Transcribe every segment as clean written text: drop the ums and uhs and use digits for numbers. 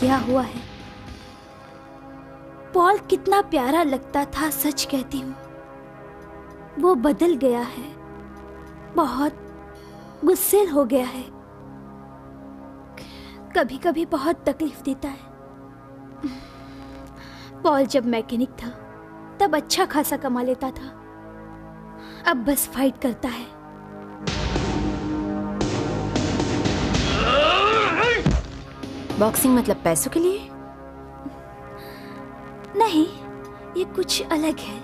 खोया हुआ है। पॉल कितना प्यारा लगता था, सच कहती हूँ। वो बदल गया है, बहुत गुस्सैल हो गया है, कभी कभी बहुत तकलीफ देता है। पॉल जब मैकेनिक था तब अच्छा खासा कमा लेता था, अब बस फाइट करता है। बॉक्सिंग मतलब पैसों के लिए? नहीं, ये कुछ अलग है,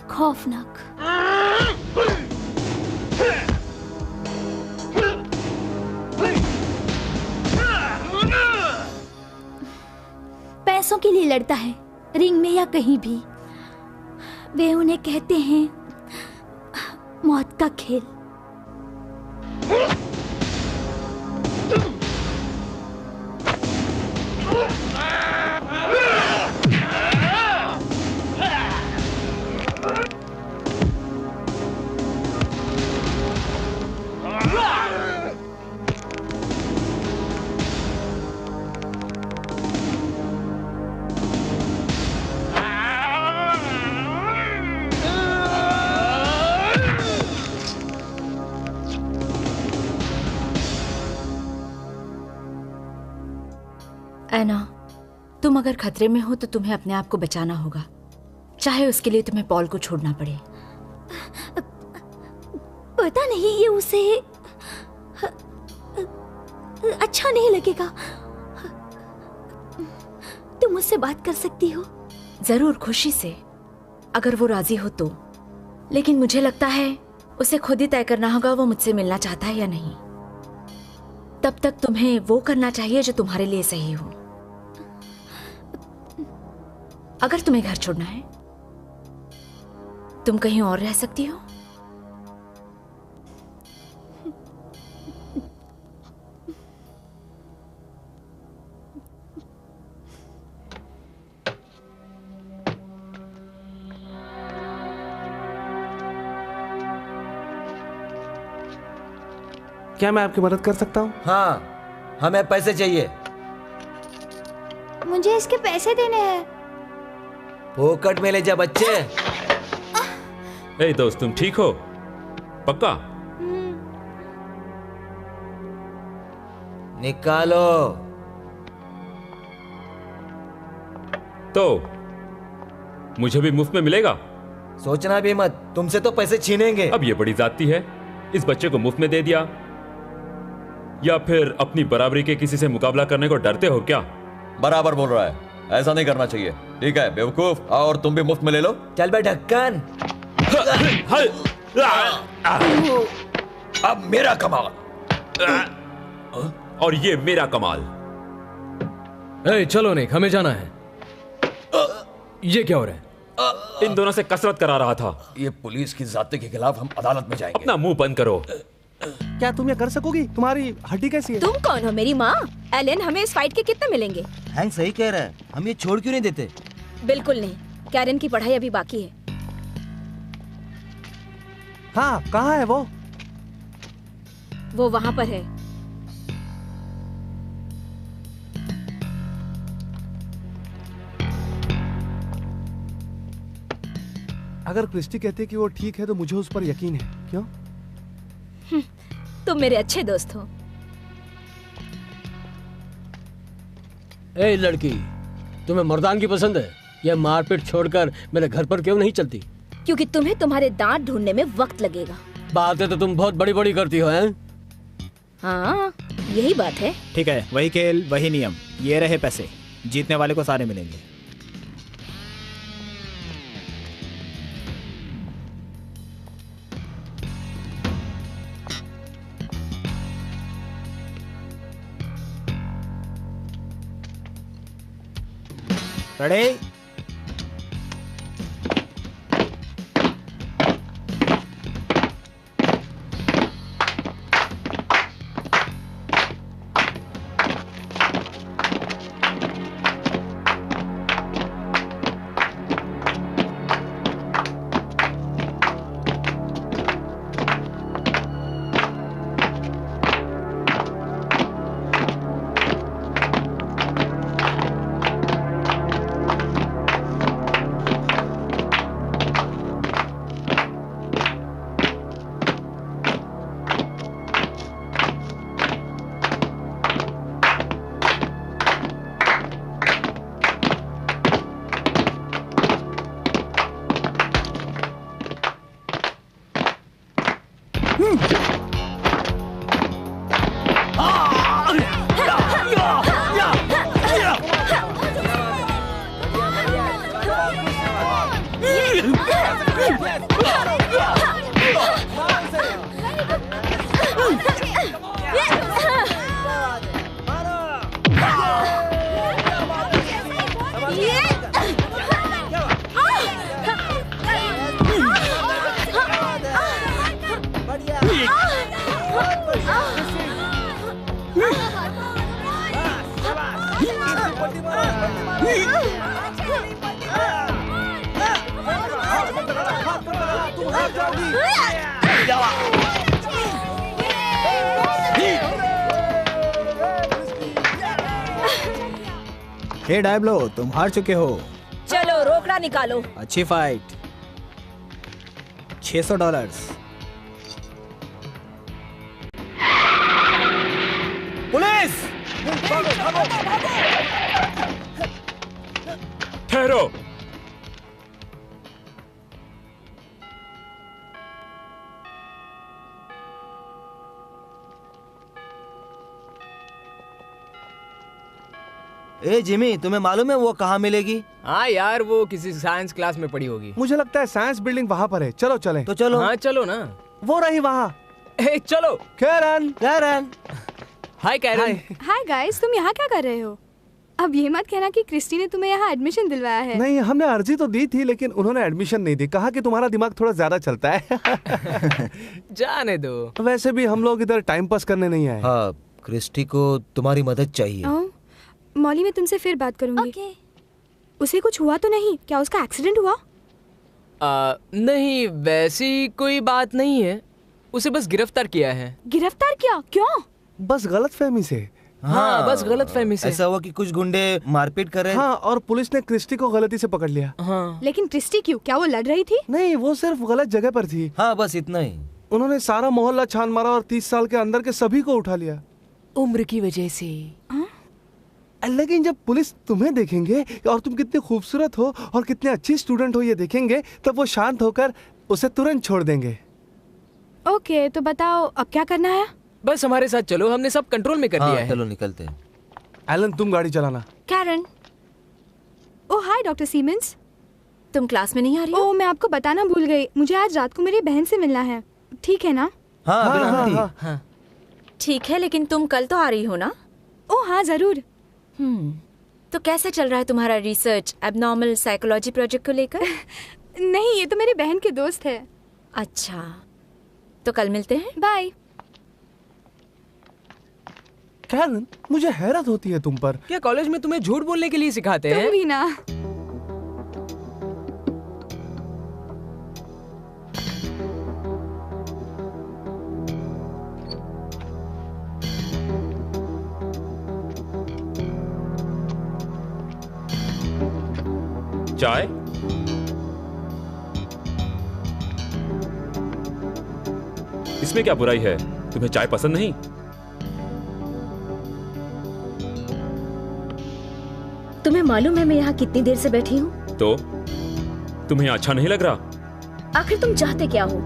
खौफनाक। पैसों के लिए लड़ता है, रिंग में या कहीं भी। वे उन्हें कहते हैं मौत का खेल। ऐना, तुम अगर खतरे में हो तो तुम्हें अपने आप को बचाना होगा, चाहे उसके लिए तुम्हें पॉल को छोड़ना पड़े। पता नहीं, ये उसे अच्छा नहीं लगेगा। तुम मुझसे बात कर सकती हो? जरूर, खुशी से, अगर वो राजी हो तो। लेकिन मुझे लगता है उसे खुद ही तय करना होगा वो मुझसे मिलना चाहता है या नहीं। तब तक तुम्हें वो करना चाहिए जो तुम्हारे लिए सही हो। अगर तुम्हें घर छोड़ना है, तुम कहीं और रह सकती हो। क्या मैं आपकी मदद कर सकता हूँ? हाँ, हमें पैसे चाहिए। मुझे इसके पैसे देने हैं। फोकट में ले जा बच्चे। ए दोस्त, तुम ठीक हो? पक्का? निकालो। तो मुझे भी मुफ्त में मिलेगा? सोचना भी मत, तुमसे तो पैसे छीनेंगे। अब ये बड़ी जाती है, इस बच्चे को मुफ्त में दे दिया, या फिर अपनी बराबरी के किसी से मुकाबला करने को डरते हो क्या? बराबर बोल रहा है, ऐसा नहीं करना चाहिए। ठीक है बेवकूफ, और तुम भी मुफ्त में ले लो। चल बे ढक्कन। अब मेरा कमाल। और ये मेरा कमाल। चलो निक, हमें जाना है। ये क्या हो रहा है? इन दोनों से कसरत करा रहा था। ये पुलिस की जाब्ते के खिलाफ हम अदालत में जाएंगे। अपना मुंह बंद करो। क्या तुम ये कर सकोगी? तुम्हारी हड्डी कैसी है? तुम कौन हो? मेरी माँ? एलन, हमें इस फाइट के कितने मिलेंगे? हैंक सही कह रहा है, हम ये छोड़ क्यों नहीं देते? बिल्कुल नहीं, कैरन की पढ़ाई अभी बाकी है। हाँ, कहाँ है वो? वो वहाँ पर है। अगर क्रिस्टी कहती है कि वो ठीक है तो मुझे उस पर यकीन है। क्यों? तुम मेरे अच्छे दोस्त हो। ए लड़की, तुम्हें मर्दानगी पसंद है? यह मारपीट छोड़कर मेरे घर पर क्यों नहीं चलती? क्योंकि तुम्हें तुम्हारे दांत ढूंढने में वक्त लगेगा। बातें तो तुम बहुत बड़ी बड़ी करती हो, हैं? हाँ, यही बात है। ठीक है, वही खेल वही नियम। ये रहे पैसे, जीतने वाले को सारे मिलेंगे। रेडी? हे डायब्लो, तुम हार चुके हो। चलो रोकड़ा निकालो। अच्छी फाइट। $600। पुलिस! ठहरो। ए जिमी, तुम्हें मालूम है वो कहाँ मिलेगी? हाँ यार, वो किसी साइंस क्लास में पड़ी होगी। मुझे लगता है साइंस बिल्डिंग वहाँ पर है। चलो चलें। तो चलो। हाँ चलो ना। वो रही वहाँ। चलो। कैरन। हाय कैरन। हाय गाइस, तुम यहाँ क्या कर रहे हो? अब ये मत कहना कि क्रिस्टी ने तुम्हें यहाँ एडमिशन दिलवाया है। नहीं, हमने अर्जी तो दी थी लेकिन उन्होंने एडमिशन नहीं दी। कहा कि तुम्हारा दिमाग थोड़ा ज्यादा चलता है। जाने दो। वैसे भी हम लोग इधर टाइम पास करने नहीं आए। हाँ, क्रिस्टी को तुम्हारी मदद चाहिए। मॉली, मैं तुमसे फिर बात करूंगी। उसे कुछ हुआ तो नहीं? क्या उसका एक्सीडेंट हुआ? नहीं, वैसी कोई बात नहीं है। उसे बस गिरफ्तार किया है। गिरफ्तार किया? क्यों? बस गलतफहमी से। हाँ, बस गलतफहमी से। ऐसा हुआ कि कुछ गुंडे मारपीट कर रहे। हाँ, और पुलिस ने क्रिस्टी को गलती से पकड़ लिया। हाँ। लेकिन क्रिस्टी क्यों? क्या वो लड़ रही थी? नहीं, वो सिर्फ गलत जगह पर थी। हाँ, बस इतना ही। उन्होंने सारा मोहल्ला छान मारा और 30 साल के अंदर के सभी को उठा लिया। उम्र की वजह से। लेकिन जब पुलिस तुम्हें देखेंगे और तुम कितने खूबसूरत हो और कितने अच्छी स्टूडेंट हो ये देखेंगे, तब वो शांत होकर उसे तुरंत छोड़ देंगे। ओके, तो बताओ अब क्या करना है? बस हमारे साथ चलो, हमने सब कंट्रोल में कर लिया है। चलो निकलते हैं। एलन, तुम गाड़ी चलाना। कैरन। ओह हाय डॉक्टर सीमेंस। तुम क्लास में नहीं आ रही हो? ओह, मैं आपको बताना भूल गई। मुझे आज रात को मेरी बहन से मिलना है। ठीक है ना? हाँ। ठीक है, लेकिन तुम कल तो आ रही हो ना? ओह हाँ, जरूर। तो कैसे चल रहा है तुम्हारा रिसर्च एबनॉर्मल साइकोलॉजी प्रोजेक्ट को लेकर? नहीं, ये तो मेरी बहन के दोस्त है। अच्छा, तो कल मिलते हैं। बाय। कैरन, मुझे हैरत होती है तुम पर। क्या कॉलेज में तुम्हें झूठ बोलने के लिए सिखाते हैं? तुम भी ना। चाय? इसमें क्या बुराई है? तुम्हें चाय पसंद नहीं? तुम्हें मालूम है मैं यहाँ कितनी देर से बैठी हूँ? तो तुम्हें अच्छा नहीं लग रहा? आखिर तुम चाहते क्या हो?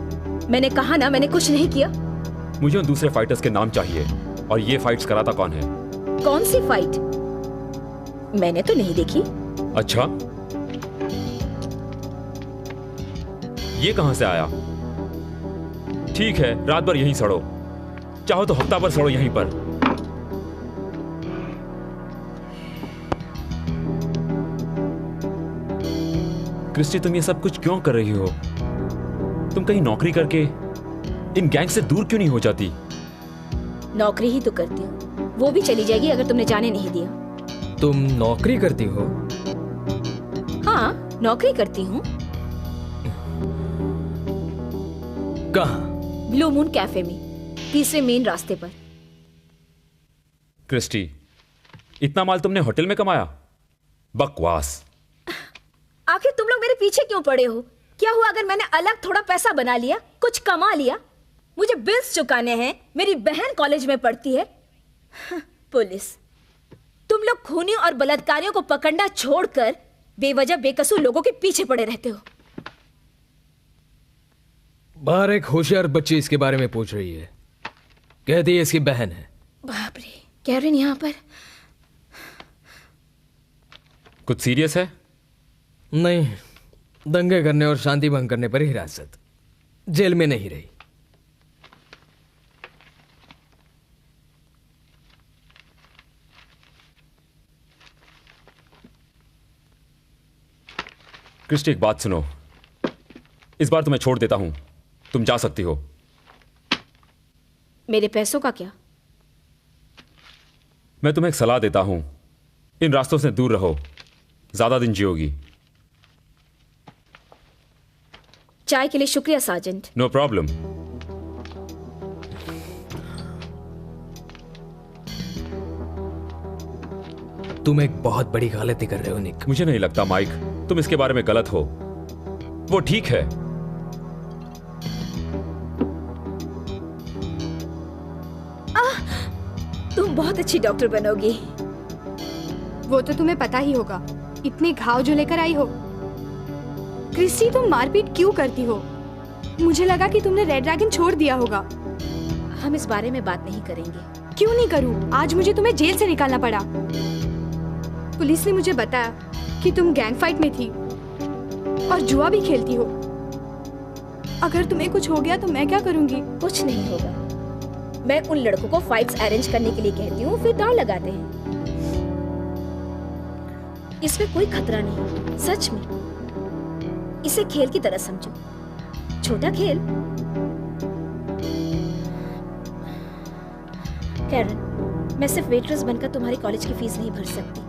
मैंने कहा ना, मैंने कुछ नहीं किया। मुझे उन दूसरे फाइटर्स के नाम चाहिए, और ये फाइट्स कराता कौन है? कौन सी फाइट? मैंने तो नहीं देखी। अच्छा, ये कहां से आया? ठीक है, रात भर यहीं सड़ो, चाहो तो हफ्ता भर सड़ो यहीं पर। क्रिस्टी, तुम ये सब कुछ क्यों कर रही हो? तुम कहीं नौकरी करके इन गैंग से दूर क्यों नहीं हो जाती? नौकरी ही तो करती हूँ, वो भी चली जाएगी अगर तुमने जाने नहीं दिया। तुम नौकरी करती हो? हाँ, नौकरी करती हूँ। कहाँ? ब्लू मून कैफे में, तीसरे मेन रास्ते पर। क्रिस्टी, इतना माल तुमने होटल में कमाया? बकवास। आखिर तुम लोग मेरे पीछे क्यों पड़े हो? क्या हुआ अगर मैंने अलग थोड़ा पैसा बना लिया, कुछ कमा लिया? मुझे बिल्स चुकाने हैं, मेरी बहन कॉलेज में पढ़ती है। पुलिस, तुम लोग खूनी और बलात्कारियों को पकड़ना छोड़कर बेवजह बेकसूर लोगों के पीछे पड़े रहते हो। बाहर एक होशियार बच्ची इसके बारे में पूछ रही है, कहती है इसकी बहन है। बाप रे, कैरन यहाँ पर? कुछ सीरियस है? नहीं, दंगे करने और शांति भंग करने पर हिरासत, जेल में नहीं रही। क्रिस्टी, एक बात सुनो, इस बार तुम्हें छोड़ देता हूं, तुम जा सकती हो। मेरे पैसों का क्या? मैं तुम्हें एक सलाह देता हूं, इन रास्तों से दूर रहो, ज्यादा दिन जियोगी। चाय के लिए शुक्रिया सार्जेंट। No problem. तुम एक बहुत बड़ी गलती कर रहे हो निक। मुझे नहीं लगता माइक, तुम इसके बारे में गलत हो। वो ठीक है। तुम बहुत अच्छी डॉक्टर बनोगी। वो तो तुम्हें पता ही होगा, इतने घाव जो लेकर आई हो। क्रिस्टी, तुम मारपीट क्यों करती हो? मुझे लगा कि तुमने रेड ड्रैगन छोड़ दिया होगा। हम इस बारे में बात नहीं करेंगे। क्यों नहीं करूं? आज मुझे तुम्हें जेल से निकालना पड़ा। पुलिस ने मुझे बताया कि तुम गैंग फाइट में थी और जुआ भी खेलती हो। अगर तुम्हें कुछ हो गया तो मैं क्या करूंगी? कुछ नहीं होगा। मैं उन लड़कों को फाइट्स अरेंज करने के लिए कहती हूँ, फिर दांव लगाते हैं। इसमें कोई खतरा नहीं, सच में। इसे खेल की तरह समझो, छोटा खेल। कैरन, मैं सिर्फ वेट्रेस बनकर तुम्हारी कॉलेज की फीस नहीं भर सकती।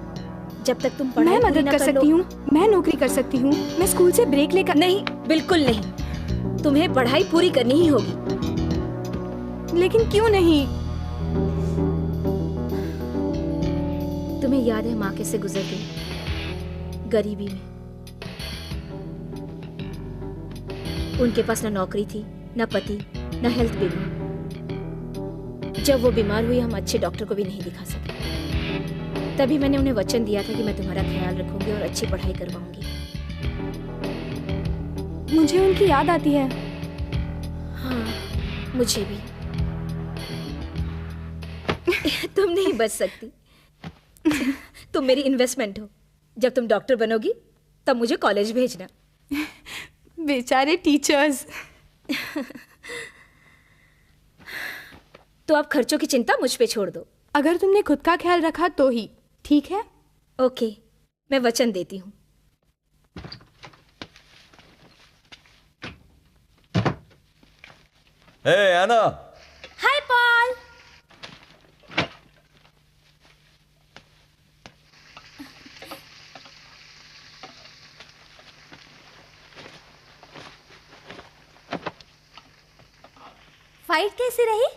जब तक तुम पढ़ाई मैं मदद कर सकती हूँ, मैं नौकरी कर सकती हूँ, मैं स्कूल से ब्रेक लेकर। नहीं, बिल्कुल नहीं। तुम्हें पढ़ाई पूरी करनी ही होगी। लेकिन क्यों नहीं? तुम्हें याद है माँ कैसे गुजर गई गरीबी में। उनके पास ना नौकरी थी, ना पति, ना हेल्थ बीमा। जब वो बीमार हुई, हम अच्छे डॉक्टर को भी नहीं दिखा सके। तभी मैंने उन्हें वचन दिया था कि मैं तुम्हारा ख्याल रखूंगी और अच्छी पढ़ाई करवाऊंगी। मुझे उनकी याद आती है। हाँ, मुझे भी। तुम नहीं बच सकती। तुम मेरी इन्वेस्टमेंट हो। जब तुम डॉक्टर बनोगी तब मुझे कॉलेज भेजना। बेचारे टीचर्स। तो अब खर्चों की चिंता मुझ पे छोड़ दो। अगर तुमने खुद का ख्याल रखा तो ही। ठीक है? ओके, मैं वचन देती हूँ। हे एना। हाय पॉल। फाइट कैसी रही?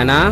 नैना,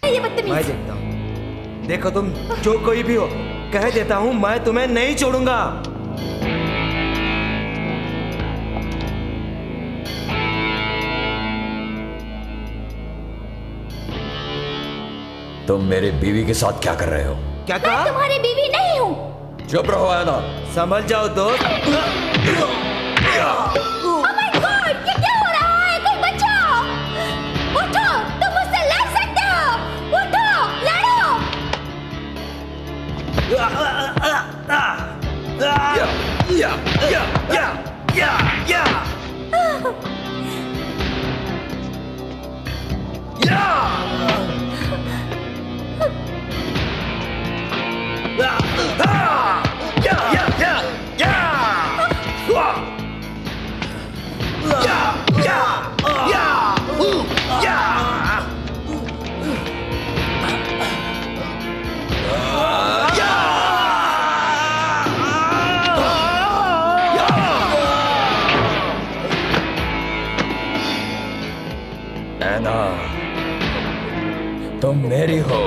ये बदतमीज। मैं देखता हूँ। देखो तुम जो कोई भी हो, कह देता हूँ मैं तुम्हें नहीं छोड़ूंगा। तुम मेरी बीवी के साथ क्या कर रहे हो? क्या कहा? मैं तुम्हारी बीवी नहीं हूँ। चुप रहो आना। समझ जाओ दोस्त। Oh my God, ये क्या हो रहा है? कोई बचाओ! उठो, तुम मुझसे लड़ सकते हो। उठो, लड़ो। नैना, तुम मेरी हो।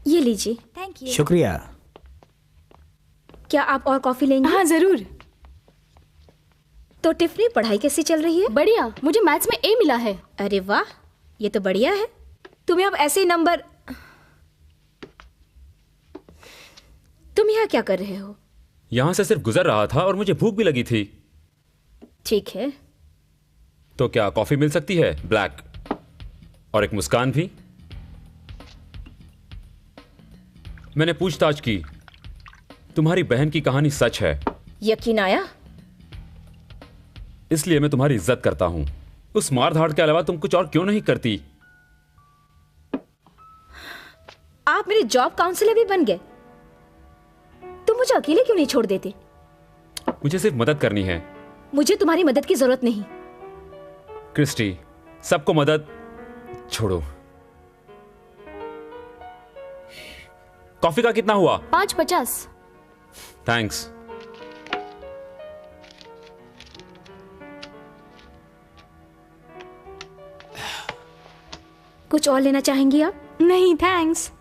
ये लीजिए। Thank you. शुक्रिया। क्या आप और कॉफी लेंगे? हाँ जरूर। तो टिफनी, पढ़ाई कैसी चल रही है? बढ़िया, मुझे मैथ्स में ए मिला है। अरे वाह, ये तो बढ़िया है। तुम्हें अब ऐसे ही नंबर। तुम यहाँ क्या कर रहे हो? यहां से सिर्फ गुजर रहा था और मुझे भूख भी लगी थी। ठीक है। तो क्या कॉफी मिल सकती है? ब्लैक, और एक मुस्कान भी। मैंने पूछताछ की, तुम्हारी बहन की कहानी सच है। यकीन आया? इसलिए मैं तुम्हारी इज्जत करता हूं। उस मार धाड़ के अलावा तुम कुछ और क्यों नहीं करती? आप मेरे जॉब काउंसलर भी बन गए। तुम मुझे अकेले क्यों नहीं छोड़ देते? मुझे सिर्फ मदद करनी है। मुझे तुम्हारी मदद की जरूरत नहीं। क्रिस्टी, सबको मदद छोड़ो। कॉफी का कितना हुआ? 5.50। थैंक्स। कुछ और लेना चाहेंगी आप? नहीं थैंक्स।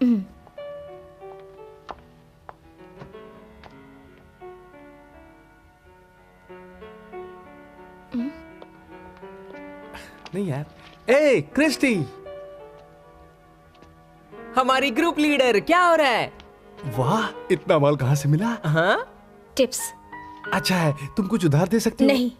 नहीं यार। ए क्रिस्टी, हमारी ग्रुप लीडर, क्या हो रहा है? वाह, इतना माल कहाँ से मिला? हाँ? टिप्स। अच्छा है, तुम कुछ उधार दे सकती हो? नहीं।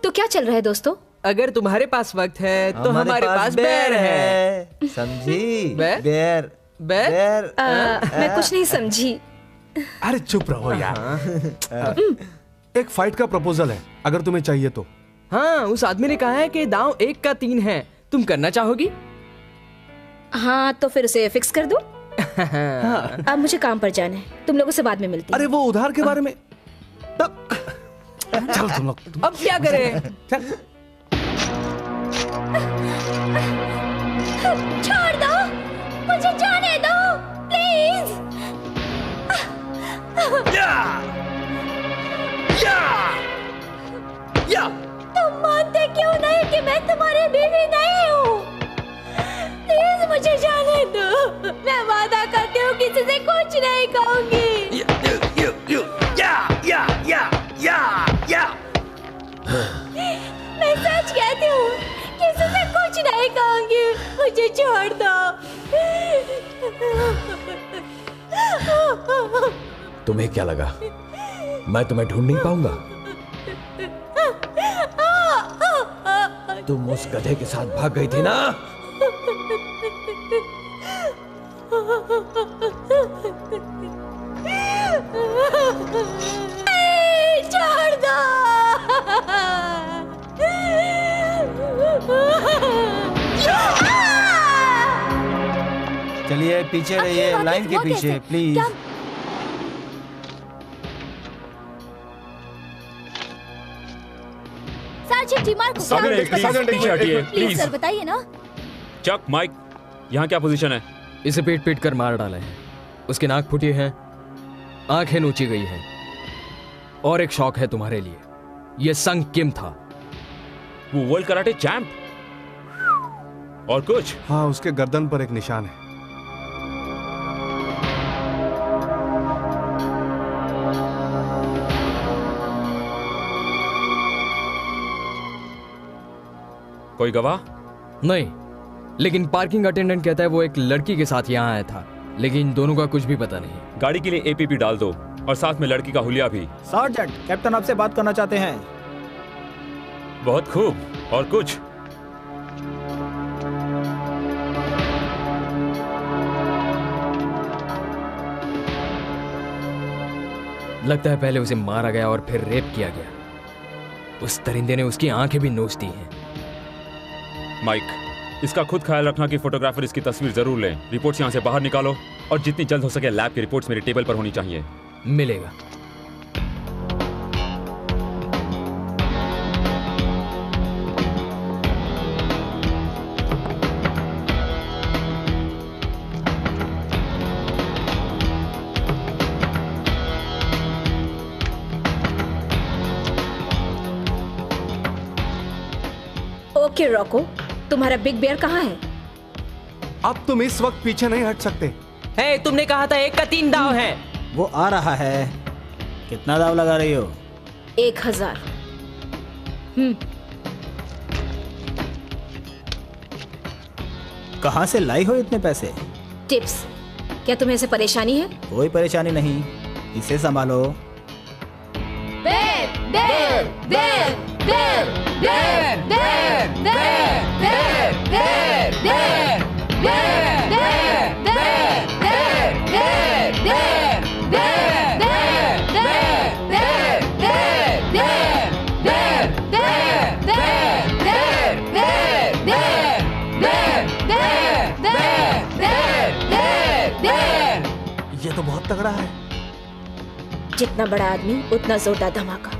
तो क्या चल रहा है दोस्तों? अगर तुम्हारे पास वक्त है तो हमारे पास बेर है। समझी? बेर? बेर। बेर? मैं कुछ नहीं समझी। अरे चुप रहो यार। एक फाइट का प्रपोजल है, अगर तुम्हें चाहिए तो। हाँ, उस आदमी ने कहा है कि दांव 1 का 3 है। तुम करना चाहोगी? हाँ, तो फिर उसे फिक्स कर दो। अब मुझे काम पर जाना है, तुम लोगों से बाद में मिलती अरे वो उधार के बारे में चल तुम लोग। अब क्या करें? चल। छोड़ दो, मुझे जाने दो प्लीज। तुम मानते क्यों नहीं कि मैं तुम्हारी बीवी नहीं हूँ? प्लीज मुझे जाने दो। मैं वादा करती हूँ किसी से कुछ नहीं कहूंगी। मैं सच कहती हूँ, किसी से कुछ नहीं कहूंगी। मुझे छोड़ दो। तुम्हें क्या लगा मैं तुम्हें ढूंढ नहीं पाऊंगा? तुम उस गधे के साथ भाग गई थी ना? छोड़ दो। चलिए पीछे रहिए, लाइन के पीछे प्लीज। प्लीज सर बताइए ना। चक, माइक, यहाँ क्या पोजीशन है? इसे पीट पीट कर मार डाले हैं। उसके नाक फूटी हैं, आंखें नोची गई हैं, और एक शौक है तुम्हारे लिए। यह संग किम था। वो वर्ल्ड कराटे चैंप? और कुछ? हाँ, उसके गर्दन पर एक निशान है। कोई गवाह? नहीं, लेकिन पार्किंग अटेंडेंट कहता है वो एक लड़की के साथ यहाँ आया था, लेकिन दोनों का कुछ भी पता नहीं। गाड़ी के लिए एपीपी डाल दो और साथ में लड़की का हुलिया भी। सार्जेंट, कैप्टन आपसे बात करना चाहते हैं। बहुत खूब। और कुछ? लगता है पहले उसे मारा गया और फिर रेप किया गया। उस दरिंदे ने उसकी आंखें भी नोच दी हैं। माइक, इसका खुद ख्याल रखना कि फोटोग्राफर इसकी तस्वीर जरूर लें। रिपोर्ट्स यहाँ से बाहर निकालो और जितनी जल्द हो सके लैब की रिपोर्ट्स मेरी टेबल पर होनी चाहिए। मिलेगा। ओके रॉको, तुम्हारा बिग बेयर कहाँ है? अब तुम इस वक्त पीछे नहीं हट सकते। हे, तुमने कहा था 1 का 3 दाव है। वो आ रहा है। कितना दाव लगा रही हो? 1000। कहाँ से लाई हो इतने पैसे? टिप्स। क्या तुम्हें ऐसे परेशानी है? कोई परेशानी नहीं, इसे संभालो। बेर बेर बेर बेर बेर बेर बेर बेर बेर बेर ये तो बहुत तगड़ा है। जितना बड़ा आदमी उतना जोरदार धमाका।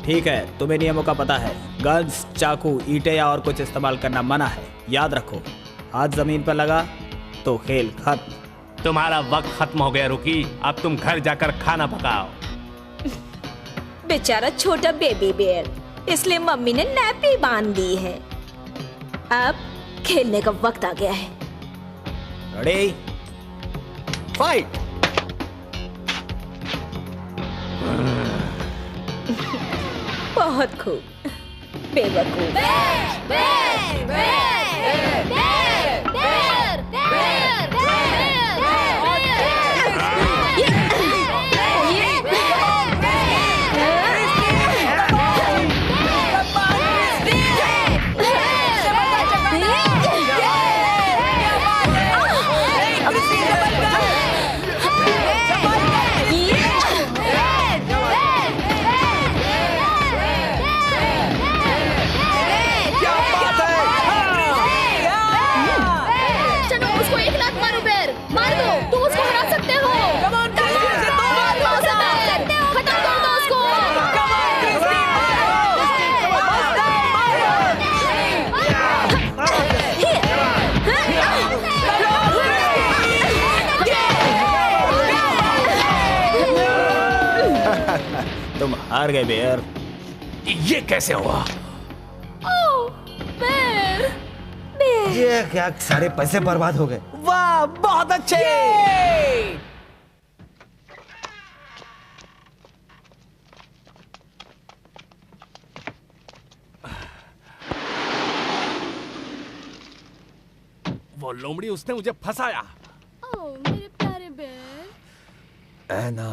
ठीक है, तुम्हें नियमों का पता है। गन्स, चाकू, ईंटें या और कुछ इस्तेमाल करना मना है, याद रखो। हाथ जमीन पर लगा तो खेल खत्म। तुम्हारा वक्त खत्म हो गया रुकी, अब तुम घर जाकर खाना पकाओ। बेचारा छोटा बेबी बेयर, इसलिए मम्मी ने नैपी बांध दी है। अब खेलने का वक्त आ गया है। Ready, fight. बहुत खूब, बेवकूफ। तुम हार गए बेयर। ये कैसे हुआ? ये क्या, सारे पैसे बर्बाद हो गए। वाह, बहुत अच्छे। वो लोमड़ी, उसने मुझे फंसाया। ओह मेरे प्यारे बेर। ऐना,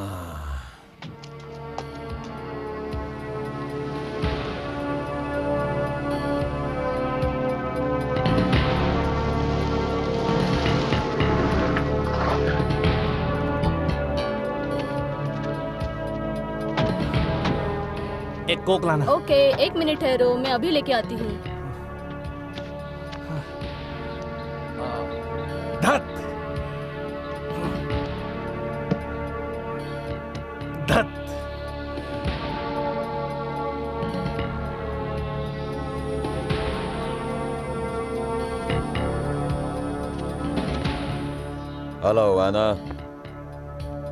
एक कोक लाना। ओके, 1 मिनट ठहरो, मैं अभी लेके आती हूँ। धत धत। हेलो ऐना,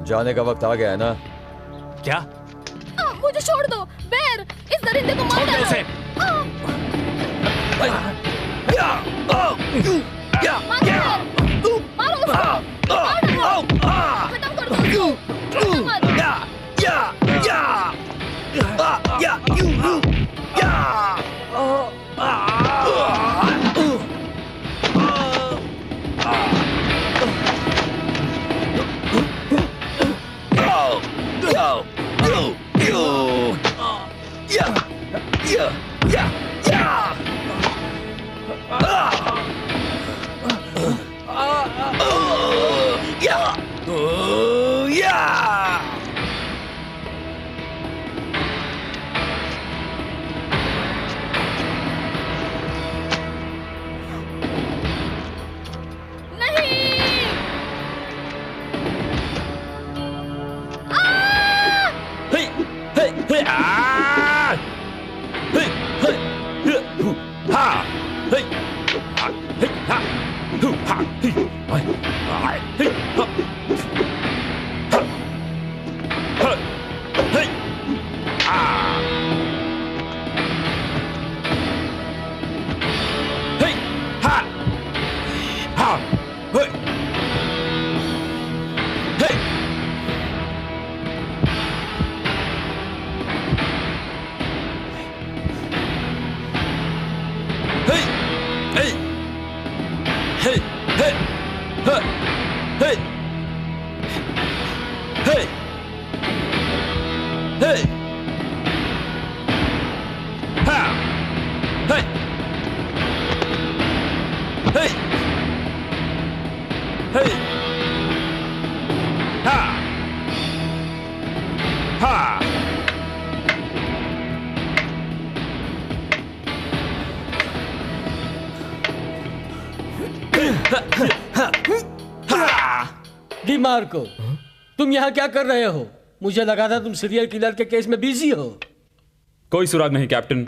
जाने का वक्त आ गया है ना? क्या? मुझे छोड़ दो बेर, इस दरिंदे को मार डालो। Yeah! डिमार्को, तुम यहाँ क्या कर रहे हो? मुझे लगा था तुम सीरियल किलर के केस में बिजी हो। कोई सुराग नहीं कैप्टन।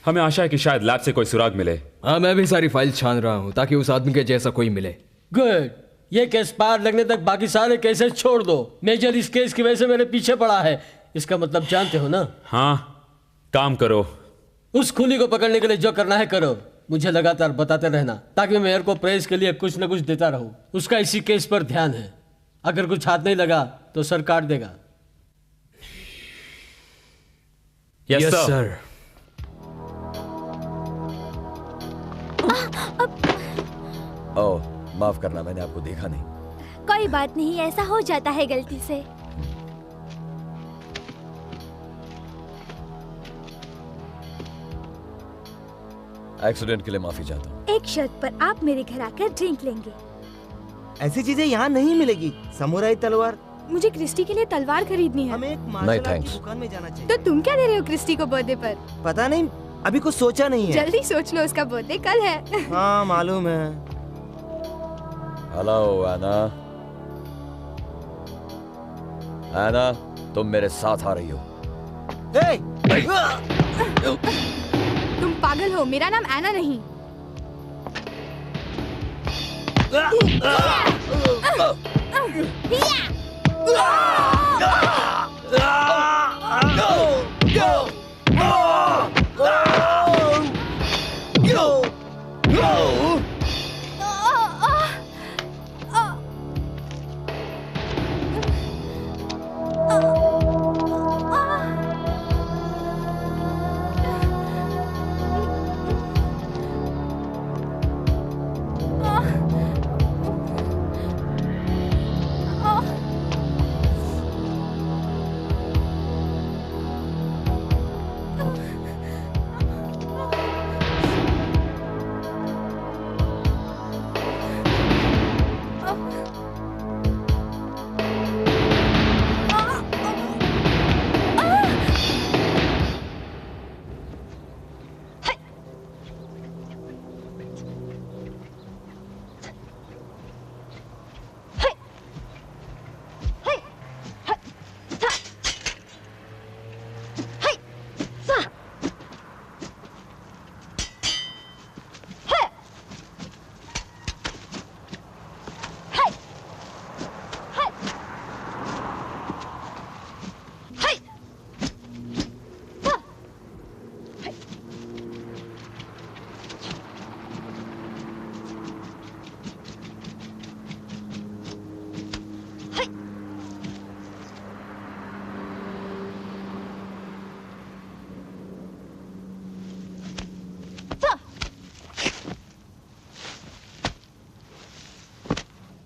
हमें आशा है कि शायद लैब से कोई सुराग मिले। हाँ, मैं भी सारी फाइल छान रहा हूँ ताकि उस आदमी के जैसा कोई मिले। गुड। ये केस पार लगने तक बाकी सारे केसेस छोड़ दो। मेजर इस केस की वजह से मेरे पीछे पड़ा है। इसका मतलब जानते हो ना? हाँ, काम करो। उस खूनी को पकड़ने के लिए जो करना है करो। मुझे लगातार बताते रहना ताकि मैं मेयर को प्रेस के लिए कुछ न कुछ देता रहूं। उसका इसी केस पर ध्यान है। अगर कुछ हाथ नहीं लगा तो सर काट देगा। Yes sir. ओह, माफ करना, मैंने आपको देखा नहीं। कोई बात नहीं, ऐसा हो जाता है गलती से। एक्सीडेंट के लिए माफी चाहता हूँ। एक शर्त पर, आप मेरे घर आकर ड्रिंक लेंगे। ऐसी चीजें यहाँ नहीं मिलेगी। समुराई तलवार। मुझे क्रिस्टी के लिए तलवार खरीदनी है। हमें एक नहीं, मार्शल आर्ट की थैंक्स। दुकान में जाना चाहिए। तो तुम क्या दे रहे हो क्रिस्टी को बर्थडे पर? पता नहीं, अभी कुछ सोचा नहीं है। जल्दी सोच लो, उसका बर्थडे कल है। हाँ मालूम है। हेलो एना। एना, तुम मेरे साथ आ रही हो। तुम पागल हो, मेरा नाम एना नहीं।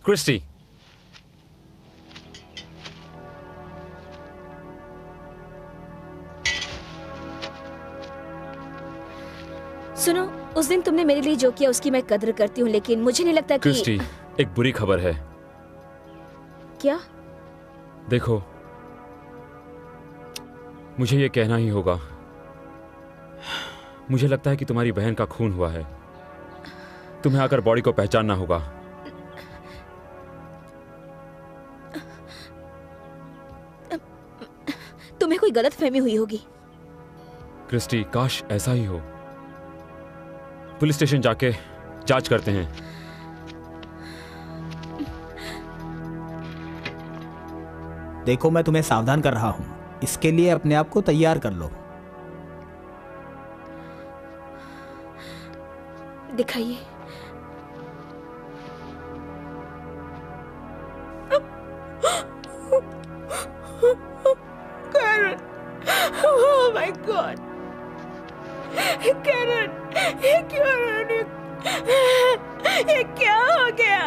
क्रिस्टी, सुनो, उस दिन तुमने मेरे लिए जो किया उसकी मैं कदर करती हूँ, लेकिन मुझे नहीं लगता कि... क्रिस्टी, एक बुरी खबर है। क्या? देखो, मुझे ये कहना ही होगा। मुझे लगता है कि तुम्हारी बहन का खून हुआ है। तुम्हें आकर बॉडी को पहचानना होगा। तुम्हें कोई गलतफहमी हुई होगी। क्रिस्टी, काश ऐसा ही हो। पुलिस स्टेशन जाके जांच करते हैं। देखो, मैं तुम्हें सावधान कर रहा हूं, इसके लिए अपने आप को तैयार कर लो। दिखाइए। करण, oh my God, करण, ये क्या हो गया?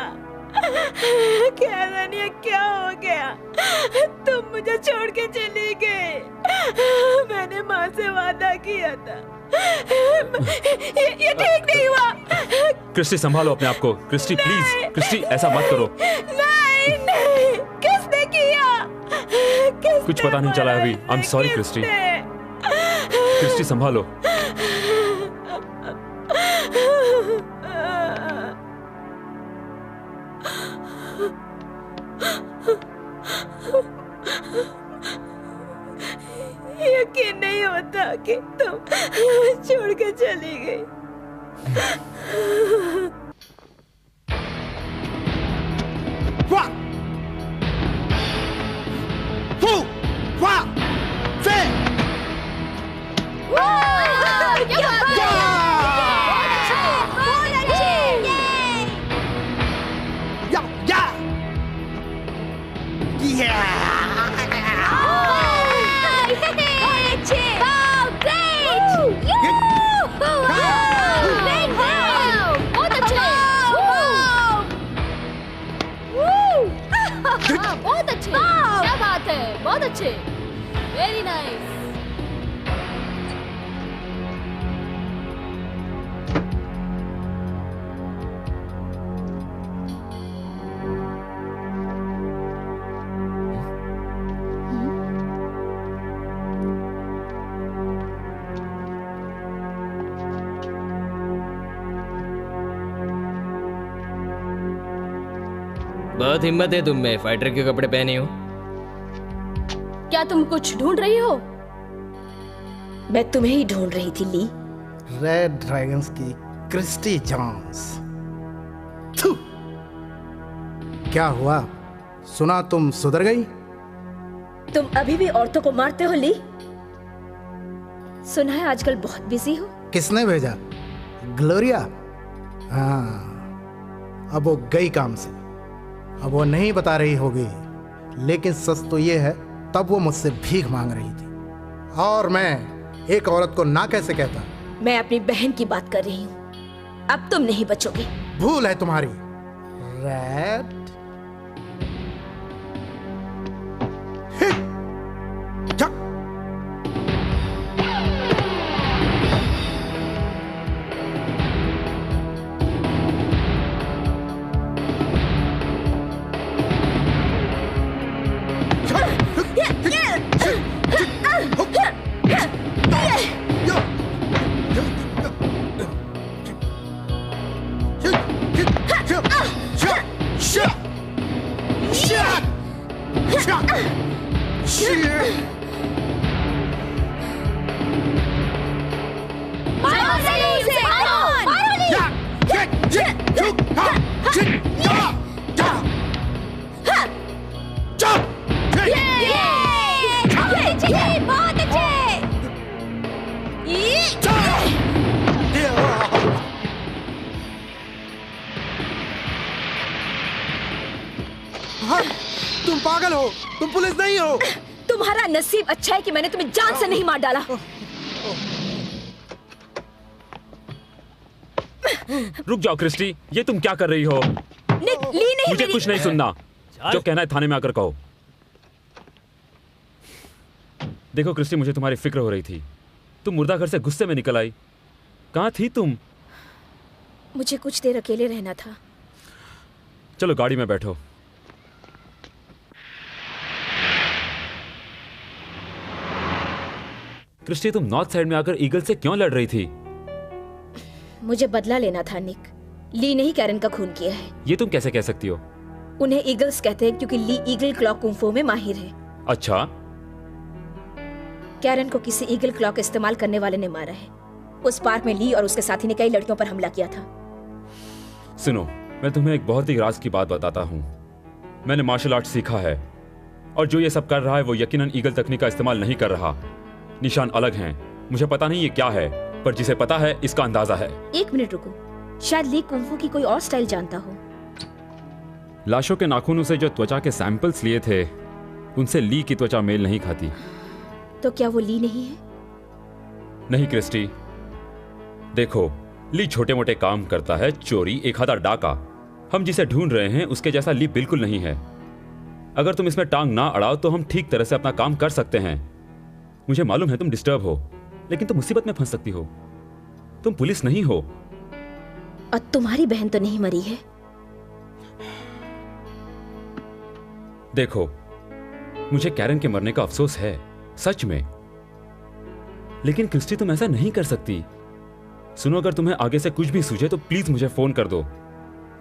करण, ये क्या हो गया? तुम मुझे छोड़ के चली गई। मैंने माँ से वादा किया था। ये ठीक नहीं हुआ। क्रिस्टी संभालो अपने आप को। क्रिस्टी प्लीज, क्रिस्टी ऐसा मत करो। नहीं नहीं, किसने किया? कुछ पता नहीं चला अभी। I am sorry Christy. Christy संभालो। यकीन नहीं होता कि तुम छोड़ के चली गई। One, two, one, three. बहुत अच्छे, क्या बात है, बहुत अच्छे, वेरी नाइस। बहुत हिम्मत है तुम में, फाइटर के कपड़े पहने हो। क्या तुम कुछ ढूंढ रही हो? मैं तुम्हें ही ढूंढ रही थी ली। रेड ड्रैगन्स की क्रिस्टी जॉन्स। थू! क्या हुआ? सुना तुम सुधर गई? तुम अभी भी औरतों को मारते हो ली? सुना है आजकल बहुत बिजी हो। किसने भेजा? ग्लोरिया? हाँ, अब वो गई काम से। अब वो नहीं बता रही होगी, लेकिन सच तो ये है, तब वो मुझसे भीख मांग रही थी। और मैं एक औरत को ना कैसे कहता? मैं अपनी बहन की बात कर रही हूँ। अब तुम नहीं बचोगे। भूल है तुम्हारी। रेड तुम पागल हो, तुम पुलिस नहीं हो। तुम्हारा नसीब अच्छा है कि मैंने तुम्हें जान से नहीं मार डाला। रुक जाओ क्रिस्टी, ये तुम क्या कर रही हो? निक, ली नहीं मुझे मेरी... कुछ नहीं सुनना, जो कहना है थाने में आकर कहो। देखो क्रिस्टी, मुझे तुम्हारी फिक्र हो रही थी। तुम मुर्दा घर से गुस्से में निकल आई। कहाँ थी तुम? मुझे कुछ देर अकेले रहना था। चलो गाड़ी में बैठो। क्रिस्टी, तुम नॉर्थ साइड में आकर ईगल से क्यों लड़ रही थी? मुझे बदला लेना था निक। ली ने ही कैरन का खून किया है। ये तुम कैसे कह सकती हो? उन्हें ईगल्स कहते हैं क्योंकि ली ईगल क्लॉक कुंफू में माहिर है। अच्छा। कैरन को किसी ईगल क्लॉक इस्तेमाल करने वाले ने मारा है। उस पार्क में ली और उसके साथी ने कई लड़कियों पर हमला किया था। सुनो, मैं तुम्हें एक बहुत ही राज की बात बताता हूँ। मैंने मार्शल आर्ट सीखा है, और जो ये सब कर रहा है वो यकीनन ईगल तकनीक का इस्तेमाल नहीं कर रहा। निशान अलग हैं। मुझे पता नहीं ये क्या है, पर जिसे पता है इसका अंदाजा है। एक मिनट रुको, शायद ली कुंफू की कोई और स्टाइल जानता हो। लाशों के नाखूनों से जो त्वचा के सैंपल्स लिए थे, उनसे ली की त्वचा मेल नहीं खाती। तो क्या वो ली नहीं है? नहीं क्रिस्टी, देखो, ली छोटे मोटे काम करता है, चोरी, एक आधा डाका। हम जिसे ढूंढ रहे हैं उसके जैसा ली बिल्कुल नहीं है। अगर तुम इसमें टांग ना अड़ाओ तो हम ठीक तरह से अपना काम कर सकते हैं। मुझे मालूम है तुम डिस्टर्ब हो, लेकिन तुम मुसीबत में फंस सकती हो। तुम पुलिस नहीं हो। और तुम्हारी बहन तो नहीं मरी है। देखो, मुझे कैरन के मरने का अफसोस है, सच में। लेकिन क्रिस्टी, तुम ऐसा नहीं कर सकती। सुनो, अगर तुम्हें आगे से कुछ भी सूझे तो प्लीज मुझे फोन कर दो।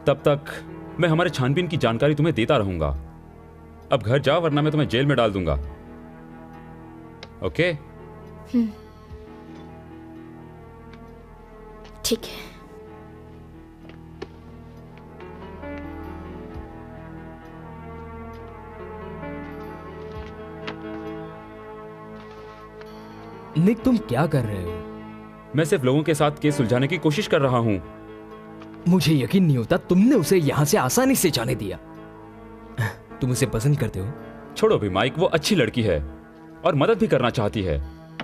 तब तक मैं हमारे छानबीन की जानकारी तुम्हें देता रहूंगा। अब घर जाओ, वरना मैं तुम्हें जेल में डाल दूंगा। ओके? ठीक है। निक, तुम क्या कर रहे हो? मैं सिर्फ लोगों के साथ केस सुलझाने की कोशिश कर रहा हूं। मुझे यकीन नहीं होता तुमने उसे यहां से आसानी से जाने दिया। तुम उसे पसंद करते हो? छोड़ो भी माइक, वो अच्छी लड़की है और मदद भी करना चाहती है,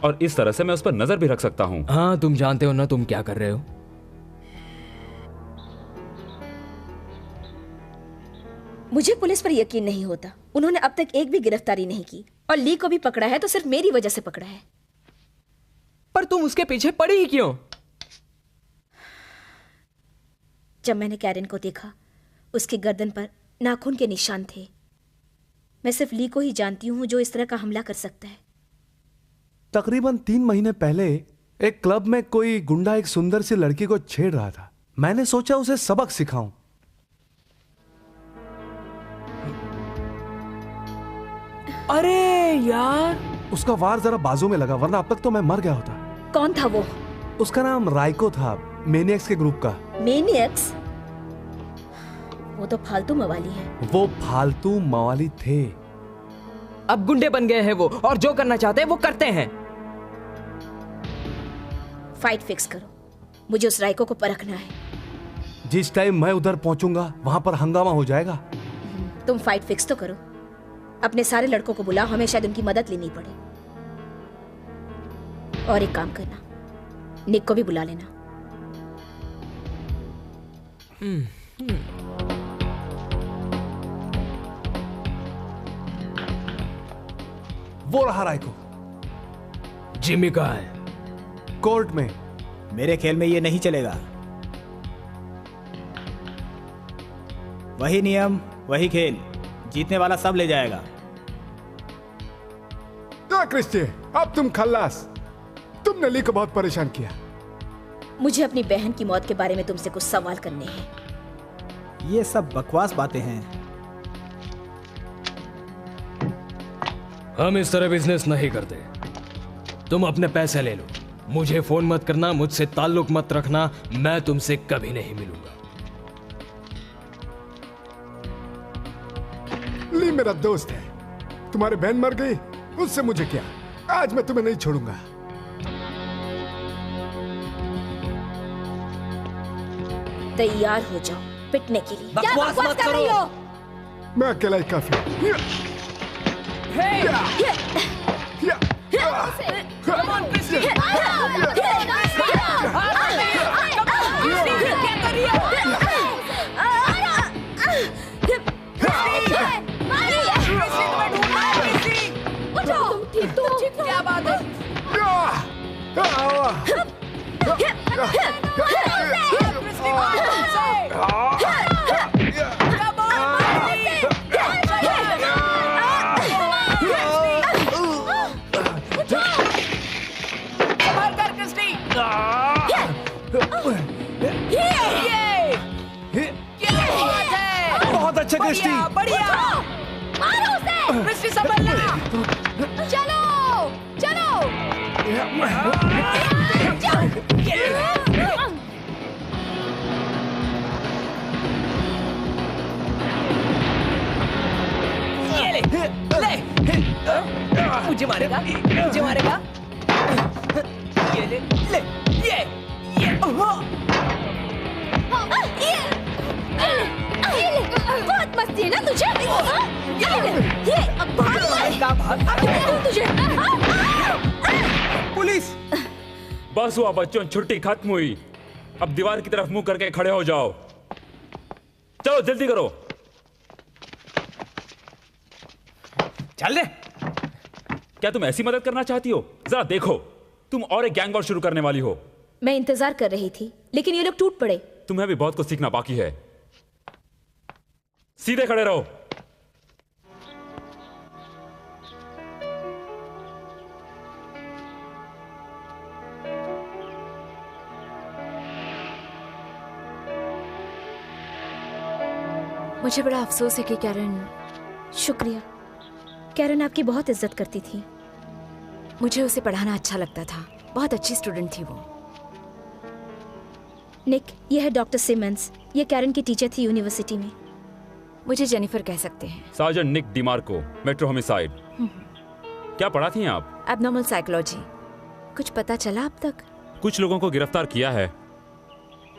और इस तरह से मैं उस पर नजर भी रख सकता हूं। हाँ, तुम जानते हो ना तुम क्या कर रहे हो। मुझे पुलिस पर यकीन नहीं होता। उन्होंने अब तक एक भी गिरफ्तारी नहीं की, और ली को भी पकड़ा है तो सिर्फ मेरी वजह से पकड़ा है। पर तुम उसके पीछे पड़ी ही क्यों? जब मैंने कैरन को देखा, उसकी गर्दन पर नाखून के निशान थे। मैं सिर्फ ली को ही जानती हूं जो इस तरह का हमला कर सकता है। तकरीबन 3 महीने पहले एक क्लब में कोई गुंडा एक सुंदर सी लड़की को छेड़ रहा था। मैंने सोचा उसे सबक सिखाऊं। अरे यार, उसका वार जरा बाजू में लगा, वरना अब तक तो मैं मर गया होता। कौन था वो? उसका नाम राइको था, मेनियक्स के ग्रुप का। मेनियक्स? वो तो फालतू मवाली है। वो फालतू मवाली थे। अब गुंडे बन गए हैं वो, और जो करना चाहते हैं वो करते हैं। फाइट फिक्स करो, मुझे उस राइको को परखना है। जिस टाइम मैं उधर पहुंचूंगा वहां पर हंगामा हो जाएगा। तुम फाइट फिक्स तो करो। अपने सारे लड़कों को बुलाओ, हमें शायद उनकी मदद लेनी पड़े। और एक काम करना, निक को भी बुला लेना। वो रहा राइको। जिमी कहाँ है? कोर्ट में। मेरे खेल में ये नहीं चलेगा। वही नियम, वही खेल। जीतने वाला सब ले जाएगा। क्रिस्टी, अब तुम खल्लास। तुमने ली को बहुत परेशान किया। मुझे अपनी बहन की मौत के बारे में तुमसे कुछ सवाल करने हैं। ये सब बकवास बातें हैं। हम इस तरह बिजनेस नहीं करते। तुम अपने पैसे ले लो, मुझे फोन मत करना, मुझसे ताल्लुक मत रखना, मैं तुमसे कभी नहीं मिलूंगा। ली मेरा दोस्त है। तुम्हारी बहन मर गई, उससे मुझे क्या। आज मैं तुम्हें नहीं छोड़ूंगा। तैयार हो जाओ पिटने के लिए। क्या बकवास कर रही हो? मैं अकेला ही काफी हूं। क्या बात है? बहुत अच्छा क्रिस्टी। बढ़िया, मारो उसे। क्रिस्टी संभलना। चलो चलो। ले मुझे मारेगा, मुझे मारेगा। ये ले ले, ये बहुत मस्ती है ना तुझे? तुझे पुलिस। बस हुआ बच्चों, छुट्टी खत्म हुई। अब दीवार की तरफ मुंह करके खड़े हो जाओ। चलो जल्दी करो। चल दे। क्या तुम ऐसी मदद करना चाहती हो? जरा देखो, तुम और एक गैंग वॉर शुरू करने वाली हो। मैं इंतजार कर रही थी, लेकिन ये लोग टूट पड़े। तुम्हें भी बहुत कुछ सीखना बाकी है। सीधे खड़े रहो। मुझे बड़ा अफसोस है कि कैरन। शुक्रिया। कैरन आपकी बहुत इज्जत करती थी। मुझे उसे पढ़ाना अच्छा लगता था, बहुत अच्छी स्टूडेंट थी वो। निक, ये है डॉक्टर सिमंस। ये कैरन की टीचर थी यूनिवर्सिटी में। मुझे जेनिफर कह सकते हैं। सार्जेंट निक डिमार्को, मेट्रो होमिसाइड। क्या पढ़ा थी आप? Abnormal psychology. कुछ पता चला अब तक? कुछ लोगों को गिरफ्तार किया है।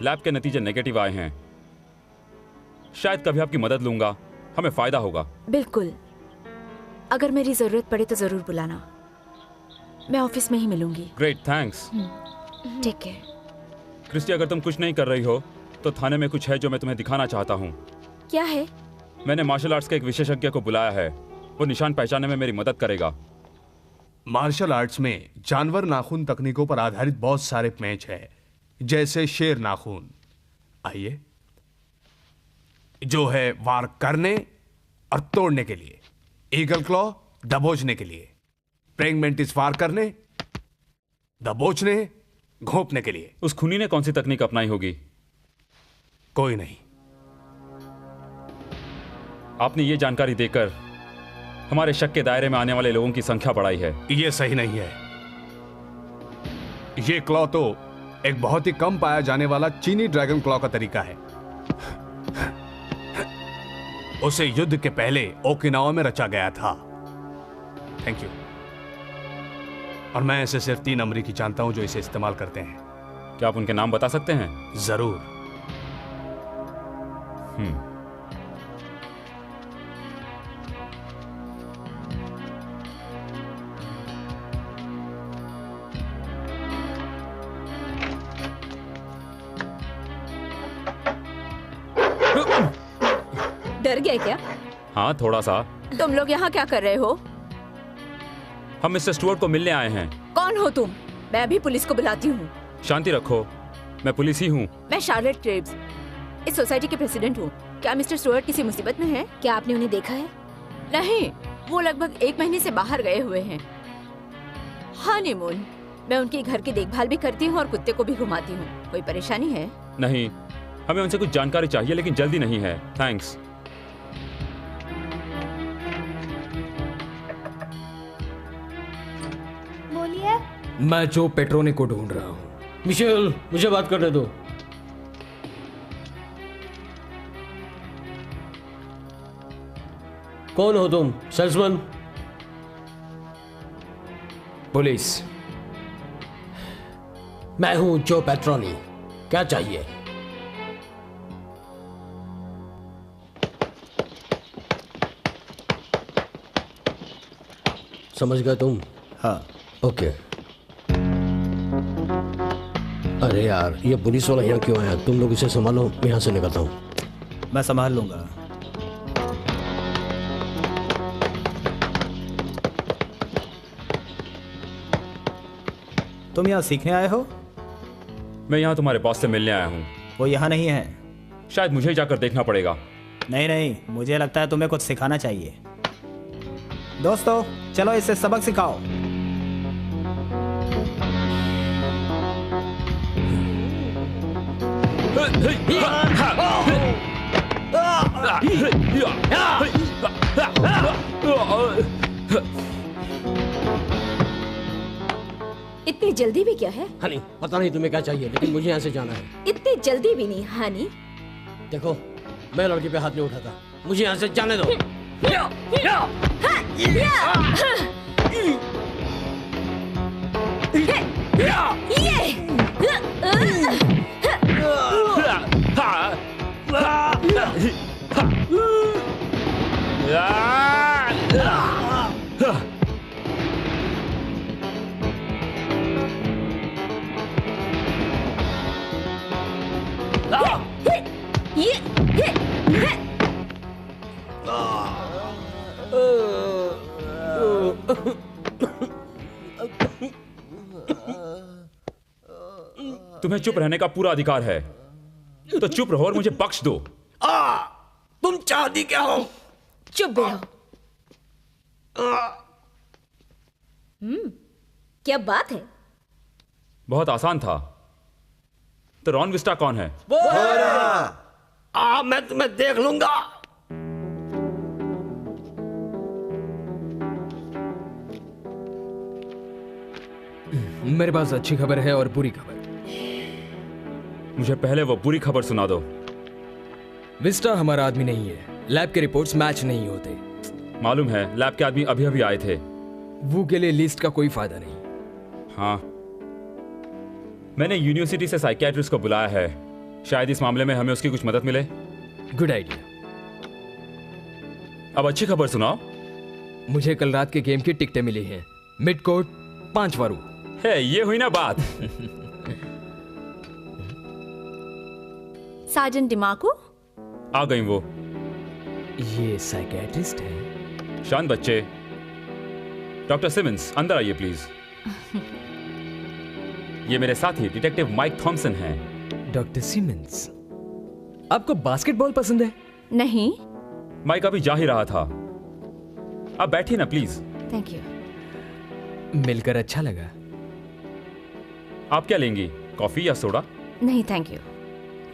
लैब के नतीजे नेगेटिव आए हैं। शायद कभी आपकी मदद लूंगा, हमें फायदा होगा। बिल्कुल, अगर मेरी जरूरत पड़े तो जरूर बुलाना। मैं ऑफिस में ही मिलूंगी। Great, thanks. Take care. Christy, अगर तुम कुछ नहीं कर रही हो तो थाने में कुछ है जो मैं तुम्हें दिखाना चाहता हूँ। क्या है? मैंने मार्शल आर्ट्स के एक विशेषज्ञ को बुलाया है। वो निशान पहचानने में मेरी मदद करेगा। मार्शल आर्ट्स में जानवर नाखून तकनीकों पर आधारित बहुत सारे पैंच है, जैसे शेर नाखून, आइए, जो है वार करने और तोड़ने के लिए, ईगल क्लॉ दबोचने के लिए, प्रेइंग मेंटिस वार करने, दबोचने, घोंपने के लिए। उस खूनी ने कौन सी तकनीक अपनाई होगी? कोई नहीं। आपने ये जानकारी देकर हमारे शक के दायरे में आने वाले लोगों की संख्या बढ़ाई है। ये सही नहीं है। ये क्लॉ तो एक बहुत ही कम पाया जाने वाला चीनी ड्रैगन क्लॉ का तरीका है। उसे युद्ध के पहले ओकिनावा में रचा गया था। Thank you. और मैं ऐसे सिर्फ 3 अमरीकी जानता हूं जो इसे इस्तेमाल करते हैं। क्या आप उनके नाम बता सकते हैं? जरूर। डर गए क्या? हाँ, थोड़ा सा। तुम लोग यहाँ क्या कर रहे हो? हम मिस्टर स्टुअर्ट को मिलने आए हैं। कौन हो तुम? मैं अभी पुलिस को बुलाती हूँ। शांति रखो, मैं पुलिस ही हूँ। मैं शार्लेट क्रेब्स, इस सोसाइटी के प्रेसिडेंट हूँ। क्या मिस्टर स्टुअर्ट किसी मुसीबत में है? क्या आपने उन्हें देखा है? नहीं, वो लगभग 1 महीने से बाहर गए हुए हैं, हनीमून। मैं उनके घर की देखभाल भी करती हूँ और कुत्ते को भी घुमाती हूँ। कोई परेशानी है? नहीं, हमें उनसे कुछ जानकारी चाहिए, लेकिन जल्दी नहीं है। थैंक्स। बोलिए। मैं जो पेट्रोने को ढूंढ रहा हूँ। मिशेल, मुझे बात करने दो। कौन हो तुम? सेल्समैन? पुलिस। मैं हूं जो पेट्रोनी। क्या चाहिए? समझ गए तुम? हाँ। ओके। अरे यार, ये पुलिस वाला यहाँ क्यों आया? तुम लोग इसे संभालो, मैं यहाँ से निकलता हूँ। मैं संभाल लूंगा। तुम यहाँ सीखने आए हो? मैं यहाँ तुम्हारे बॉस से मिलने आया हूँ। वो यहाँ नहीं है। शायद मुझे ही जाकर देखना पड़ेगा। नहीं नहीं, मुझे लगता है तुम्हें कुछ सिखाना चाहिए। दोस्तों, चलो इसे सबक सिखाओ। इतनी जल्दी भी क्या है? हनी, पता नहीं तुम्हें क्या चाहिए, लेकिन मुझे यहाँ से जाना है। इतनी जल्दी भी नहीं हनी। देखो, मैं लड़के पे हाथ नहीं उठाता। मुझे यहाँ से जाने दो। तुम्हें चुप रहने का पूरा अधिकार है। तो चुप रहो और मुझे बख्श दो। तुम चाहती क्या हो? चुप भी रहो। क्या बात है? बहुत आसान था। तो रॉन विस्टा कौन है? मैं तुम्हें देख लूंगा। मेरे पास अच्छी खबर है और बुरी खबर। मुझे पहले वो बुरी खबर सुना दो। विस्टा हमारा आदमी नहीं है। लैब के रिपोर्ट्स मैच नहीं होते। मालूम है, लैब के आदमी अभी अभी आए थे। वो के लिए लिस्ट का कोई फायदा नहीं। हाँ, मैंने यूनिवर्सिटी से साइकियाट्रिस्ट को बुलाया है। शायद इस मामले में हमें उसकी कुछ मदद मिले। Good idea. अब अच्छी खबर सुनाओ। मुझे कल रात के गेम की टिकटें मिली हैं। मिड कोर्ट 5 वारू है। ये हुई ना बात। साजन डिमाको आ गई वो। ये साइकियाट्रिस्ट है। शांत बच्चे। डॉक्टर सिमंस, अंदर आइए प्लीज। ये मेरे साथी डिटेक्टिव माइक थॉमसन हैं। डॉक्टर सिमंस, आपको बास्केटबॉल पसंद है? नहीं। माइक अभी जा ही रहा था। अब बैठिए ना प्लीज। Thank you. मिलकर अच्छा लगा। आप क्या लेंगी, कॉफी या सोडा? नहीं थैंक यू।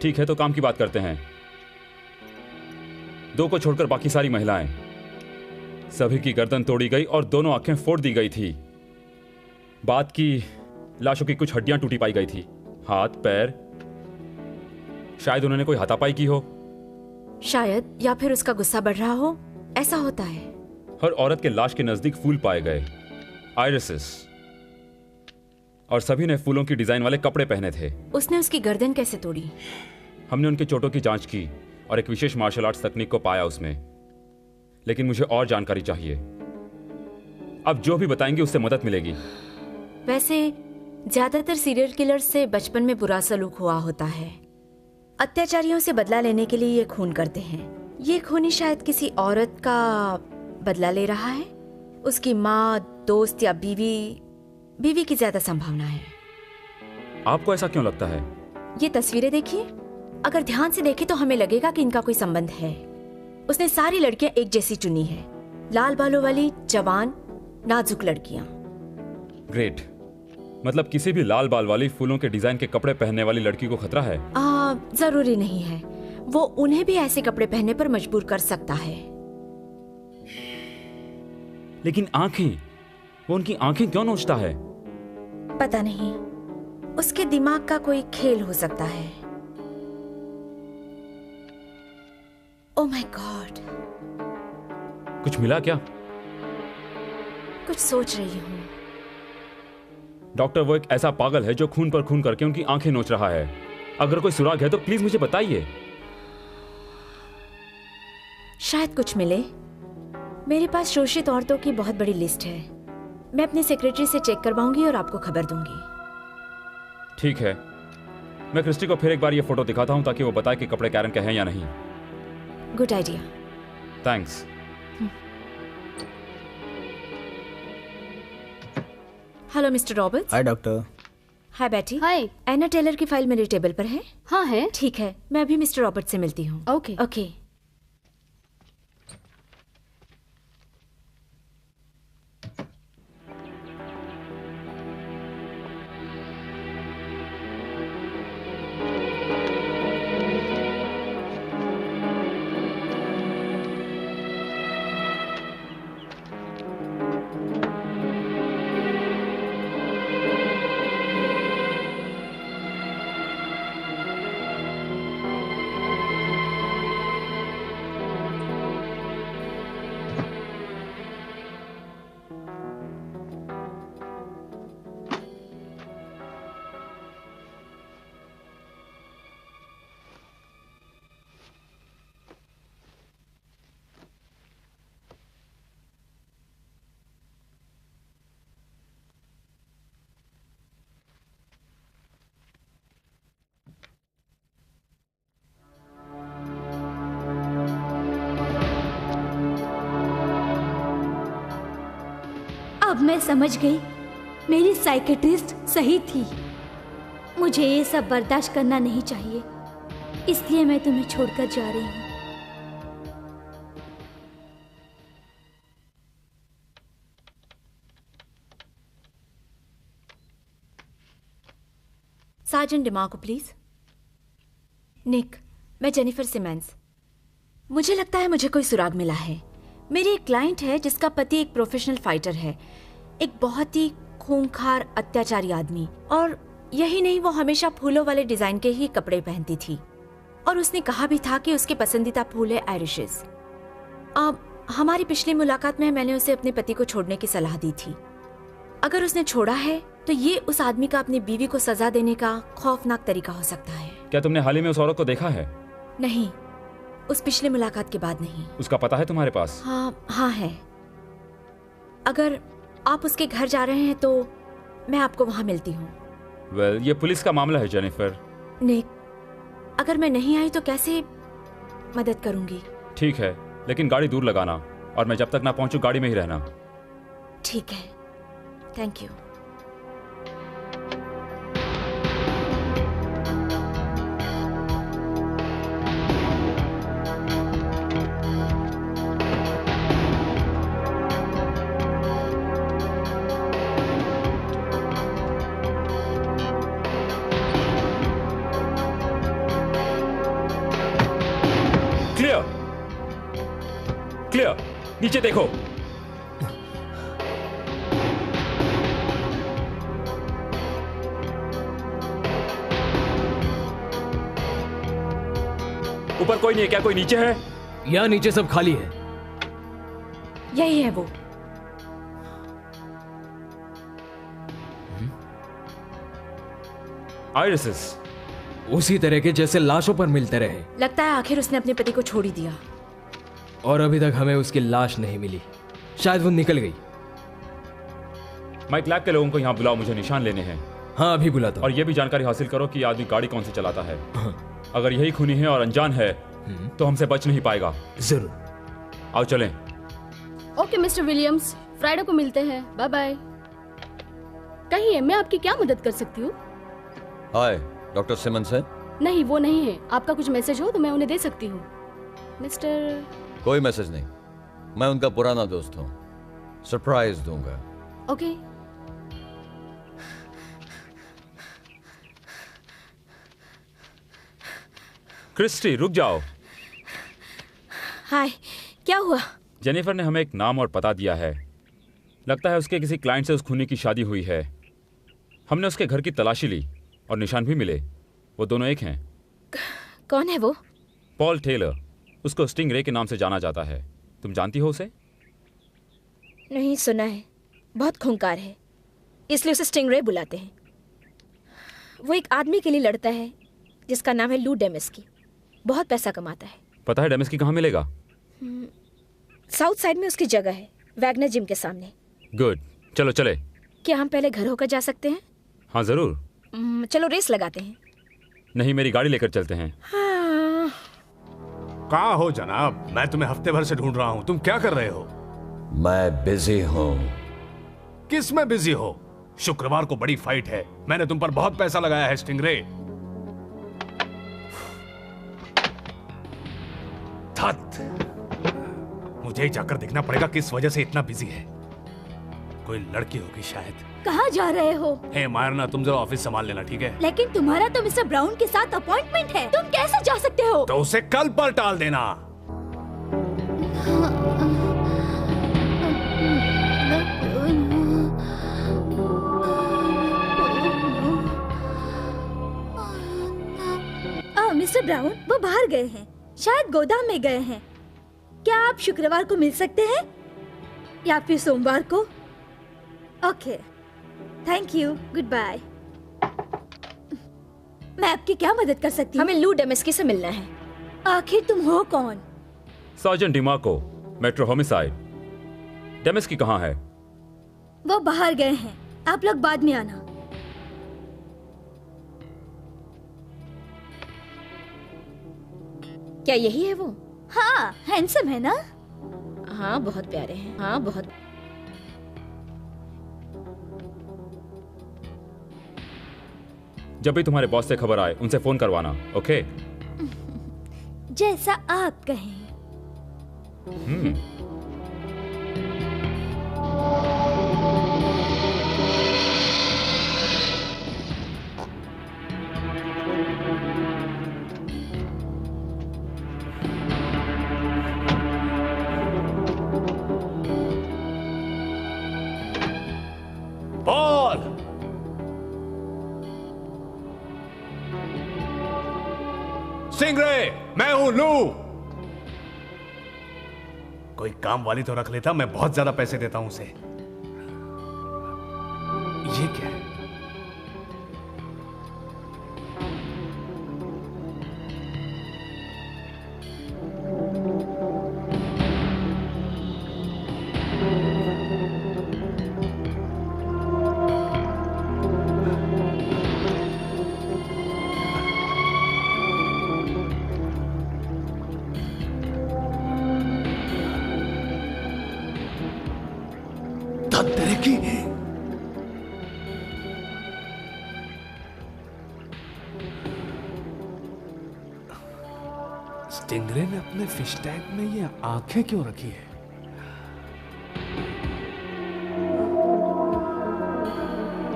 ठीक है, तो काम की बात करते हैं। 2 को छोड़कर बाकी सारी महिलाएं, सभी की गर्दन तोड़ी गई और दोनों आंखें फोड़ दी गई थी। बात की लाशों की कुछ हड्डियां टूटी पाई गई थी। हाथ, पैर। शायद उन्होंने कोई हाथापाई की हो। शायद, या फिर उसका गुस्सा बढ़ रहा हो। ऐसा होता है। हर औरत के लाश के नजदीक फूल पाए गए, आइरिसेस, और सभी ने फूलों की डिजाइन वाले कपड़े पहने थे। उसने उसकी गर्दन कैसे तोड़ी? हमने उनके चोटों की जांच की और एक विशेष मार्शल आर्ट्स तकनीक को पाया उसमें। लेकिन मुझे और जानकारी चाहिए। अब जो भी बताएंगे उससे मदद मिलेगी। वैसे ज्यादातर सीरियल किलर्स से बचपन में बुरा सलूक हुआ होता है। अत्याचारियों से बदला लेने के लिए ये खून करते हैं। ये खूनी शायद किसी औरत का बदला ले रहा है। उसकी माँ, दोस्त या बीवी की ज्यादा संभावना है। आपको ऐसा क्यों लगता है? ये तस्वीरें देखिए। अगर ध्यान से देखें तो हमें लगेगा कि इनका कोई संबंध है। उसने सारी लड़कियां एक जैसी चुनी है। लाल बालों वाली, जवान, नाजुक लड़कियां। ग्रेट। मतलब किसी भी लाल बाल वाली, फूलों के डिजाइन के कपड़े पहनने वाली लड़की को खतरा है? जरूरी नहीं है। वो उन्हें भी ऐसे कपड़े पहनने पर मजबूर कर सकता है। लेकिन आंखें, वो उनकी आंखें क्यों नोचता है? पता नहीं। उसके दिमाग का कोई खेल हो सकता है। ओह माय गॉड। कुछ मिला क्या? कुछ सोच रही हूँ। डॉक्टर, वो एक ऐसा पागल है जो खून पर खून करके उनकी आंखें नोच रहा है। अगर कोई सुराग है तो प्लीज मुझे बताइए। शायद कुछ मिले। मेरे पास शोषित औरतों की बहुत बड़ी लिस्ट है। मैं अपने सेक्रेटरी से चेक करवाऊंगी और आपको खबर दूंगी। ठीक है, मैं क्रिस्टी को फिर एक बार ये फोटो दिखाता हूं ताकि वो बताए कि कपड़े कैरन के हैं या नहीं। Good idea. Thanks. Hello mister Roberts. Hi doctor. Hi बेटी। हाय। एना टेलर की फाइल मेरे टेबल पर है। हाँ है। ठीक है, मैं अभी मिस्टर रॉबर्ट्स से मिलती हूँ। ओके। ओके। अब मैं समझ गई, मेरी साइकेट्रिस्ट सही थी। मुझे ये सब बर्दाश्त करना नहीं चाहिए। इसलिए मैं तुम्हें छोड़कर जा रही हूँ। Sergeant DeMarco please. निक, मैं जेनिफर सिमेंस। मुझे लगता है मुझे कोई सुराग मिला है। मेरी एक क्लाइंट है जिसका पति एक प्रोफेशनल फाइटर है, एक बहुत ही खूंखार अत्याचारी आदमी, और यही नहीं, वो हमेशा फूलों वाले डिजाइन के ही कपड़े पहनती थी, और उसने कहा भी था कि उसके पसंदीदा फूल है आयरिशेस। अब हमारी पिछली मुलाकात में मैंने उसे अपने पति को छोड़ने की सलाह दी थी। अगर उसने छोड़ा है तो ये उस आदमी का अपनी बीवी को सजा देने का खौफनाक तरीका हो सकता है। क्या तुमने हाल ही में उस औरत को देखा है? नहीं, उस पिछली मुलाकात के बाद नहीं। उसका पता है तुम्हारे पास? हाँ है। अगर आप उसके घर जा रहे हैं तो मैं आपको वहां मिलती हूँ। वेल, ये पुलिस का मामला है जेनिफर। निक, अगर मैं नहीं आई तो कैसे मदद करूंगी? ठीक है, लेकिन गाड़ी दूर लगाना, और मैं जब तक ना पहुंचूं गाड़ी में ही रहना। ठीक है, थैंक यू। क्लियर, नीचे देखो। ऊपर कोई नहीं है क्या? कोई नीचे है? यहाँ नीचे सब खाली है। यही है वो। आयरिसेस उसी तरह के जैसे लाशों पर मिलते रहे। लगता है आखिर उसने अपने पति को छोड़ ही दिया। और अभी तक हमें उसकी लाश नहीं मिली। शायद वो निकल गई। माइक लैब के लोगों को यहाँ बुलाओ, मुझे निशान लेने हैं। हाँ, अभी बुलाता हूं। और ये भी जानकारी हासिल करो कि आदमी गाड़ी कौन सी चलाता है। अगर यही खूनी है और अनजान है तो हमसे बच नहीं पाएगा। जरूर। आओ चलें। ओके मिस्टर विलियम्स, फ्राइडे को मिलते हैं। Bye bye. कहिए, मैं आपकी क्या मदद कर सकती हूँ? हाय, डॉक्टर सिमंस है? नहीं, वो नहीं है। आपका कुछ मैसेज हो तो मैं उन्हें दे सकती हूँ। मिस्टर... कोई मैसेज नहीं, मैं उनका पुराना दोस्त हूँ। सरप्राइज दूंगा। ओके। क्रिस्टी, रुक जाओ। हाय, क्या हुआ? जेनिफर ने हमें एक नाम और पता दिया है। लगता है उसके किसी क्लाइंट से उस खूनी की शादी हुई है। हमने उसके घर की तलाशी ली और निशान भी मिले। वो दोनों एक हैं। कौन है वो? Paul Taylor. उसको स्टिंग रे के नाम से जाना जाता है। तुम जानती हो उसे? नहीं, सुना है। बहुत खूंखार है, इसलिए उसे स्टिंग रे बुलाते हैं। वो एक आदमी के लिए लड़ता है जिसका नाम है लू डेमेस्की। बहुत पैसा कमाता है। पता है डेमेस्की कहाँ मिलेगा? साउथ साइड में उसकी जगह है, वैगनर जिम के सामने। गुड, चलो चले। क्या हम पहले घर होकर जा सकते हैं? हाँ जरूर। चलो रेस लगाते हैं। नहीं, मेरी गाड़ी लेकर चलते हैं। हाँ। कहाँ हो जनाब? मैं तुम्हें हफ्ते भर से ढूंढ रहा हूँ। तुम क्या कर रहे हो? मैं बिजी हूँ। किस में बिजी हो? शुक्रवार को बड़ी फाइट है। मैंने तुम पर बहुत पैसा लगाया है स्टिंगरे। मुझे जाकर देखना पड़ेगा किस वजह से इतना बिजी है। कोई लड़की होगी शायद। कहाँ जा रहे हो? हे मायरना, तुम जरा ऑफिस संभाल लेना, ठीक है? लेकिन तुम्हारा तो मिस्टर ब्राउन के साथ अपॉइंटमेंट है। तुम कैसे जा सकते हो? तो उसे कल पर टाल देना। मिस्टर ब्राउन, वो बाहर गए हैं, शायद गोदाम में गए हैं। क्या आप शुक्रवार को मिल सकते हैं या फिर सोमवार को? Okay, thank you, goodbye. मैं आपकी क्या मदद कर सकती हूँ? हमें लू डेमेस्की से मिलना है। आखिर तुम हो कौन? Sergeant DiMarco, metro homicide. Demeski कहाँ है? वो बाहर गए हैं, आप लोग बाद में आना। क्या यही है वो? हाँ, हैंडसम है ना? हाँ, बहुत प्यारे हैं। हाँ, बहुत। जब भी तुम्हारे बॉस से खबर आए उनसे फोन करवाना, ओके? जैसा आप कहें। पॉल! स्टिंगरे, मैं हूं लू। कोई काम वाली तो रख लेता, मैं बहुत ज्यादा पैसे देता हूं उसे। ये क्या है? स्टिंगरे ने अपने फिश टैंक में ये आंखें क्यों रखी है?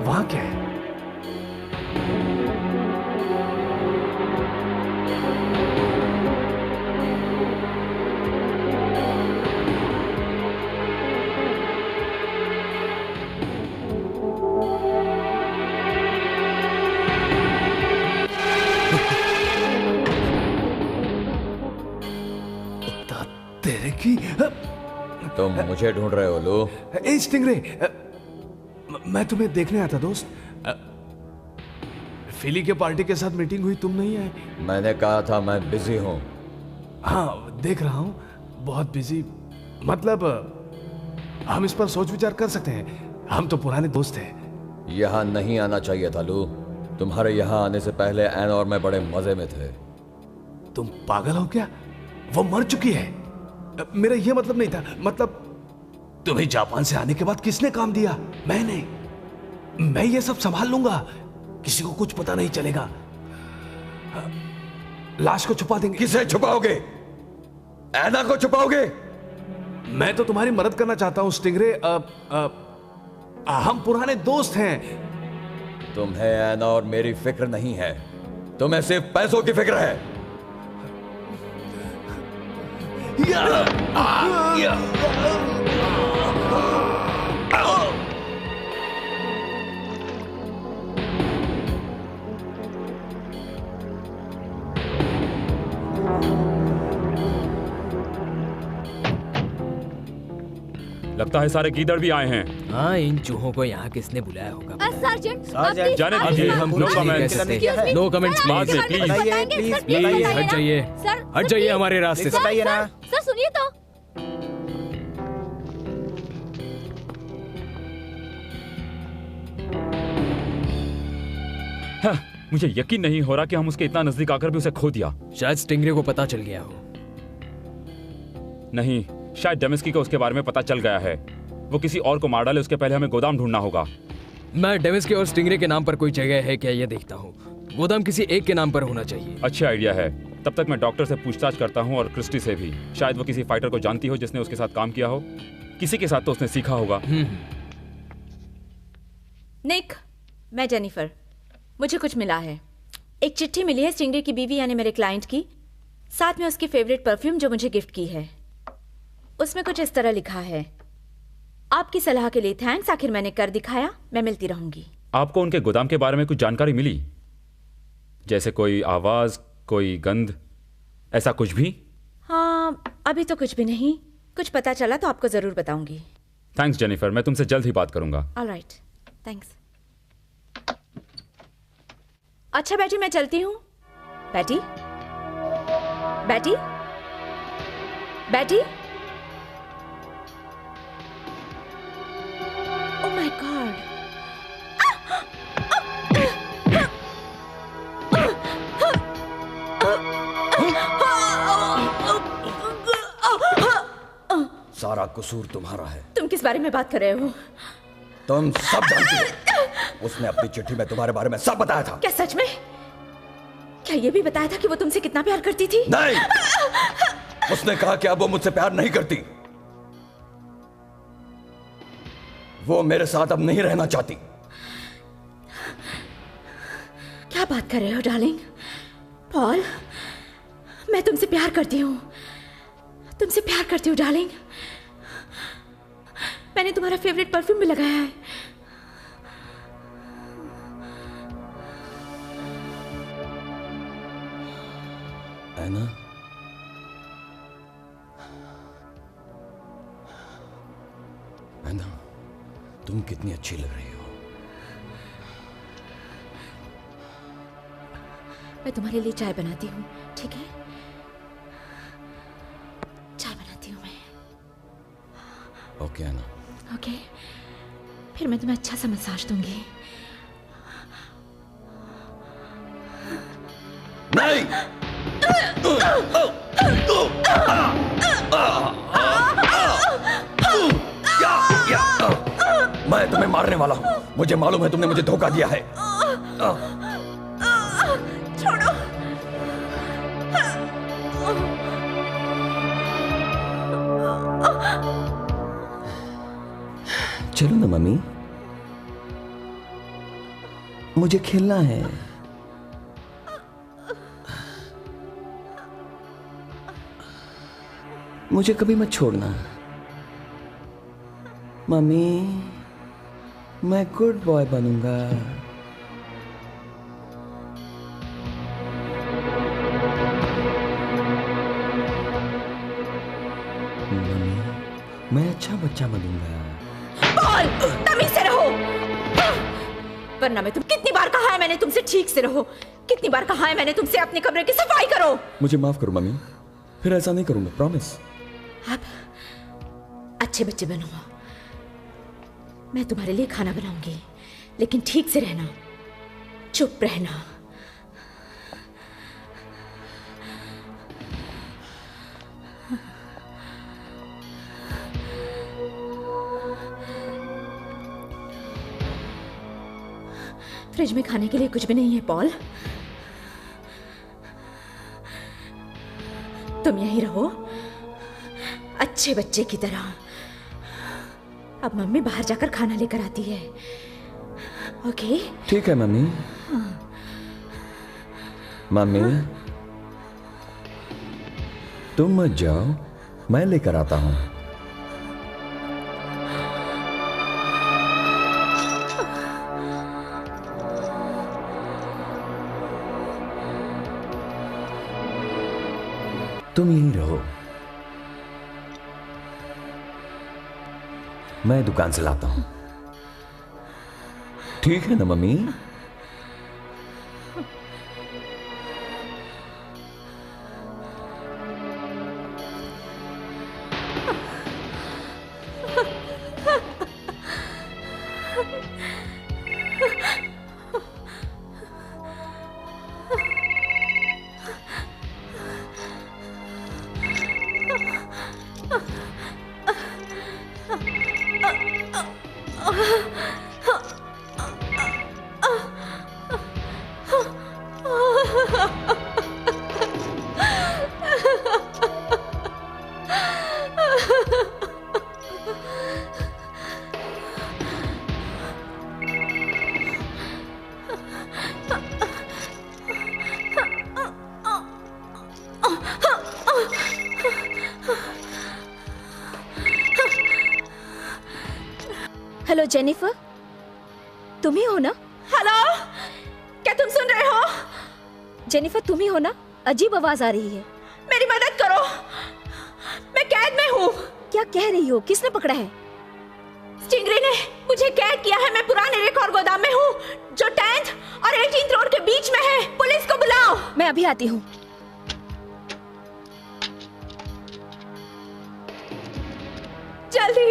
वहां क्या है? तुम मुझे ढूंढ रहे हो लो? ए स्टिंगरे, मैं तुम्हें देखने आया था दोस्त। फिली के पार्टी के साथ मीटिंग हुई, तुम नहीं आए। मैंने कहा था मैं बिजी हूं। हाँ, देख रहा हूं, बहुत बिजी। मतलब हम इस पर सोच विचार कर सकते हैं, हम तो पुराने दोस्त हैं। यहाँ नहीं आना चाहिए था लू। तुम्हारे यहाँ आने से पहले एन और मैं बड़े मजे में थे। तुम पागल हो क्या? वो मर चुकी है। मेरा ये मतलब नहीं था। मतलब तुम्हें जापान से आने के बाद किसने काम दिया? मैंने। मैं ये सब संभाल लूंगा, किसी को कुछ पता नहीं चलेगा। लाश को छुपा देंगे। किसे छुपाओगे? एना को छुपाओगे? मैं तो तुम्हारी मदद करना चाहता हूं स्टिंगरे। हम पुराने दोस्त हैं। तुम्हें एना और मेरी फिक्र नहीं है, तुम्हें सिर्फ पैसों की फिक्र है। लगता है सारे गीदड़ भी आए हैं। हाँ, इन चूहों को यहाँ किसने बुलाया होगा? सार्जेंट, जाने दीजिए। नो कमेंट्स, नो कमेंट्स बाद में प्लीज। प्लीज हट जाइए, हट जाइए हमारे रास्ते से। सर सुनिए तो। हाँ, मुझे यकीन नहीं हो रहा कि हम उसके इतना नजदीक आकर भी उसे खो दिया। शायद स्टिंगरे को पता चल गया हो। नहीं, शायद डेमिस्की को उसके बारे में पता चल गया है। वो किसी और को मार डाले उसके पहले हमें गोदाम ढूंढना होगा। मैं डेमिस्की और स्टिंगरे के नाम पर कोई जगह है क्या ये देखता हूँ। गोदाम किसी एक के नाम पर होना चाहिए। अच्छा आइडिया है। तब तक मैं डॉक्टर से पूछताछ करता हूँ और क्रिस्टी से भी। शायद वो किसी फाइटर को जानती हो जिसने उसके साथ काम किया हो। किसी के साथ तो उसने सीखा होगा। निक, मैं जेनिफर। मुझे कुछ मिला है। एक चिट्ठी मिली है स्टिंगरे की बीवी यानी मेरे क्लाइंट की, साथ में उसकी फेवरेट परफ्यूम जो मुझे गिफ्ट की है। उसमें कुछ इस तरह लिखा है, आपकी सलाह के लिए थैंक्स, आखिर मैंने कर दिखाया, मैं मिलती रहूंगी। आपको उनके गोदाम के बारे में कुछ जानकारी मिली? जैसे कोई आवाज, कोई गंध, ऐसा कुछ भी? हाँ, अभी तो कुछ भी नहीं। कुछ पता चला तो आपको जरूर बताऊंगी। थैंक्स जेनिफर, मैं तुमसे जल्द ही बात करूंगा। Alright, thanks. अच्छा बैटी, मैं चलती हूँ। Betty, Betty, Betty. Oh my God. सारा कसूर तुम्हारा है। तुम किस बारे में बात कर रहे हो? तुम सब जानती हो। उसने अपनी चिट्ठी में तुम्हारे बारे में सब बताया था। क्या सच में? क्या ये भी बताया था कि वो तुमसे कितना प्यार करती थी? नहीं, उसने कहा कि अब वो मुझसे प्यार नहीं करती। वो मेरे साथ अब नहीं रहना चाहती। क्या बात कर रहे हो डार्लिंग? पॉल, मैं तुमसे प्यार करती हूँ, तुमसे प्यार करती हूँ डार्लिंग। मैंने तुम्हारा फेवरेट परफ्यूम भी लगाया है। ऐना, ऐना, तुम कितनी अच्छी लग रही हो। मैं तुम्हारे लिए चाय बनाती हूँ, ठीक है? चाय बनाती हूँ मैं। ओके ऐना। ओके, फिर मैं तुम्हें अच्छा सा मसाज दूंगी। नहीं! मैं तुम्हें मारने वाला हूं। मुझे मालूम है तुमने मुझे धोखा दिया है। छोड़ो। चलो ना मम्मी, मुझे खेलना है। मुझे कभी मत छोड़ना मम्मी, मैं गुड बॉय बनूंगा। मम्मी, मैं अच्छा बच्चा बनूंगा। पॉल, तमीज से रहो, वरना मैं तुम कितनी बार कहा है मैंने तुमसे ठीक से रहो, कितनी बार कहा है मैंने तुमसे अपने कमरे की सफाई करो। मुझे माफ करो मम्मी, फिर ऐसा नहीं करूंगा, प्रॉमिस। अब अच्छे बच्चे बनो, मैं तुम्हारे लिए खाना बनाऊंगी, लेकिन ठीक से रहना, चुप रहना। फ्रिज में खाने के लिए कुछ भी नहीं है पॉल, तुम यहीं रहो अच्छे बच्चे की तरह। अब मम्मी बाहर जाकर खाना लेकर आती है, ओके? ठीक है मम्मी। मम्मी, तुम मत जाओ, मैं लेकर आता हूं। तुम यहीं रहो, मैं दुकान से लाता हूं। ठीक है ना मम्मी? हेलो जेनिफर, तुम ही हो ना? हेलो, क्या तुम सुन रहे हो? जेनिफर, तुम ही हो ना? अजीब आवाज आ रही है। मेरी मदद करो, मैं कैद में हूँ। क्या कह रही हो? किसने पकड़ा है? स्टिंगरे ने मुझे कैद किया है। मैं पुराने रिकॉर्ड गोदाम में हूँ जो 10th और 18th रोड के बीच में है। पुलिस को बुलाओ। मैं अभी आती हूँ। जल्दी।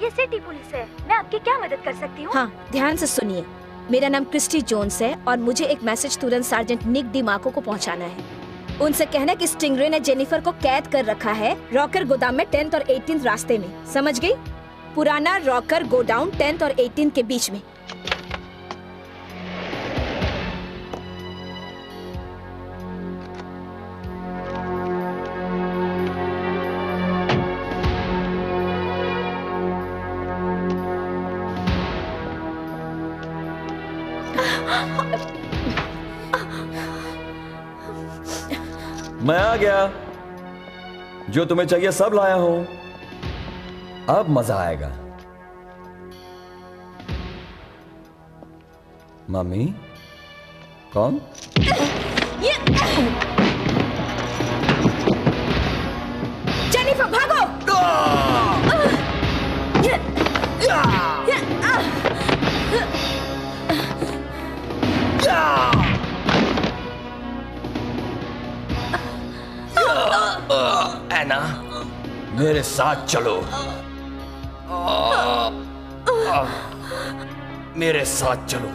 ये सिटी पुलिस है, मैं आपकी क्या मदद कर सकती हूँ? हाँ, ध्यान से सुनिए। मेरा नाम क्रिस्टी जोन्स है और मुझे एक मैसेज तुरंत सार्जेंट निक डिमार्को को पहुँचाना है। उनसे कहना कि स्टिंगरे ने जेनिफर को कैद कर रखा है रॉकर गोदाम में 10th और 18th रास्ते में। समझ गई? पुराना रॉकर गोडाउन 10th और 18th के बीच में। मैं आ गया, जो तुम्हें चाहिए सब लाया हूं, अब मजा आएगा। मम्मी कौन? जेनिफर भागो! एना, मेरे साथ चलो। मेरे साथ चलो।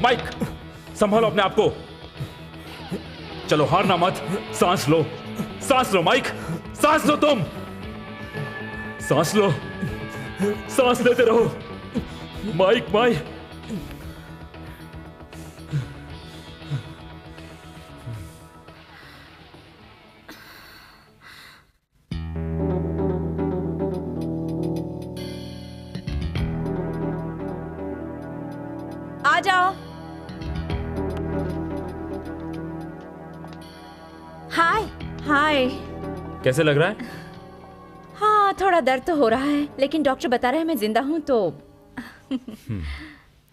माइक, संभालो अपने आप को। चलो हारना मत, सांस लो, सांस लो माइक, सांस लो तुम, सांस लो, सांस लेते रहो माइक। माइक आ जाओ। हाय हाय। कैसे लग रहा है? हाँ, थोड़ा दर्द तो हो रहा है, लेकिन डॉक्टर बता रहे हैं मैं जिंदा हूं तो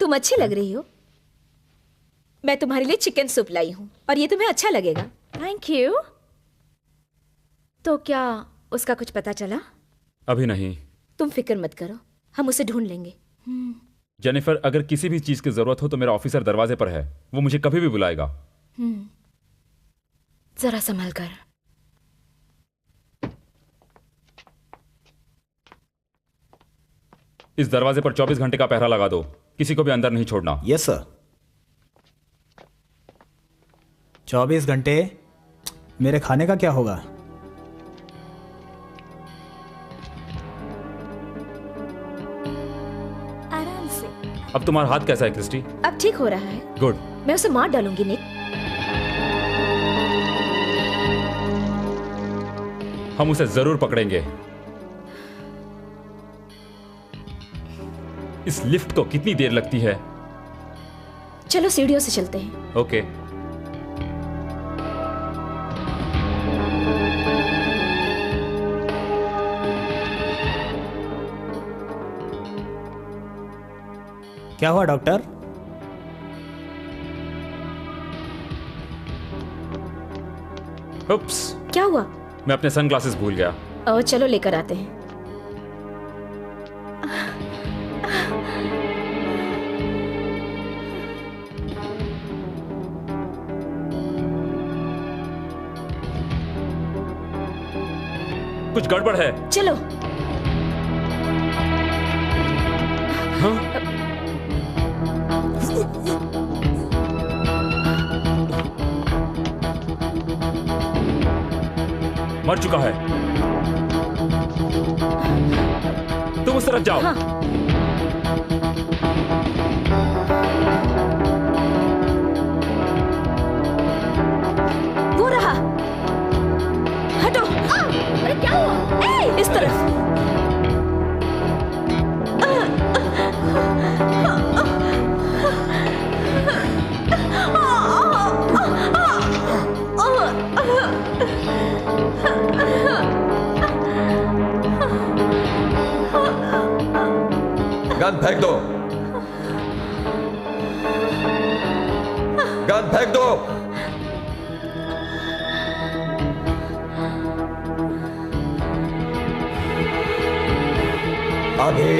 तुम अच्छी लग रही हो। मैं तुम्हारे लिए चिकन सूप लाई हूँ और ये तुम्हें अच्छा लगेगा। Thank you. तो क्या उसका कुछ पता चला? अभी नहीं। तुम फिक्र मत करो, हम उसे ढूंढ लेंगे। जेनिफर, अगर किसी भी चीज की जरूरत हो तो मेरा ऑफिसर दरवाजे पर है, वो मुझे कभी भी बुलाएगा। जरा संभल कर। इस दरवाजे पर 24 घंटे का पहरा लगा दो, किसी को भी अंदर नहीं छोड़ना। Yes sir. 24 घंटे? मेरे खाने का क्या होगा? आराम से। अब तुम्हारा हाथ कैसा है क्रिस्टी? अब ठीक हो रहा है। गुड। मैं उसे मार डालूंगी निक। हम उसे जरूर पकड़ेंगे। इस लिफ्ट को कितनी देर लगती है? चलो सीढ़ियों से चलते हैं। ओके। क्या हुआ डॉक्टर? उप्स। क्या हुआ? मैं अपने सनग्लासेस भूल गया। चलो लेकर आते हैं। कुछ गड़बड़ है। चलो। हाँ? मर चुका है। तुम उस तरफ जाओ। हाँ। वो रहा। हटो। अरे क्या हुआ? इस तरफ। गन फेंक दो। गन फेंक दो। अभी।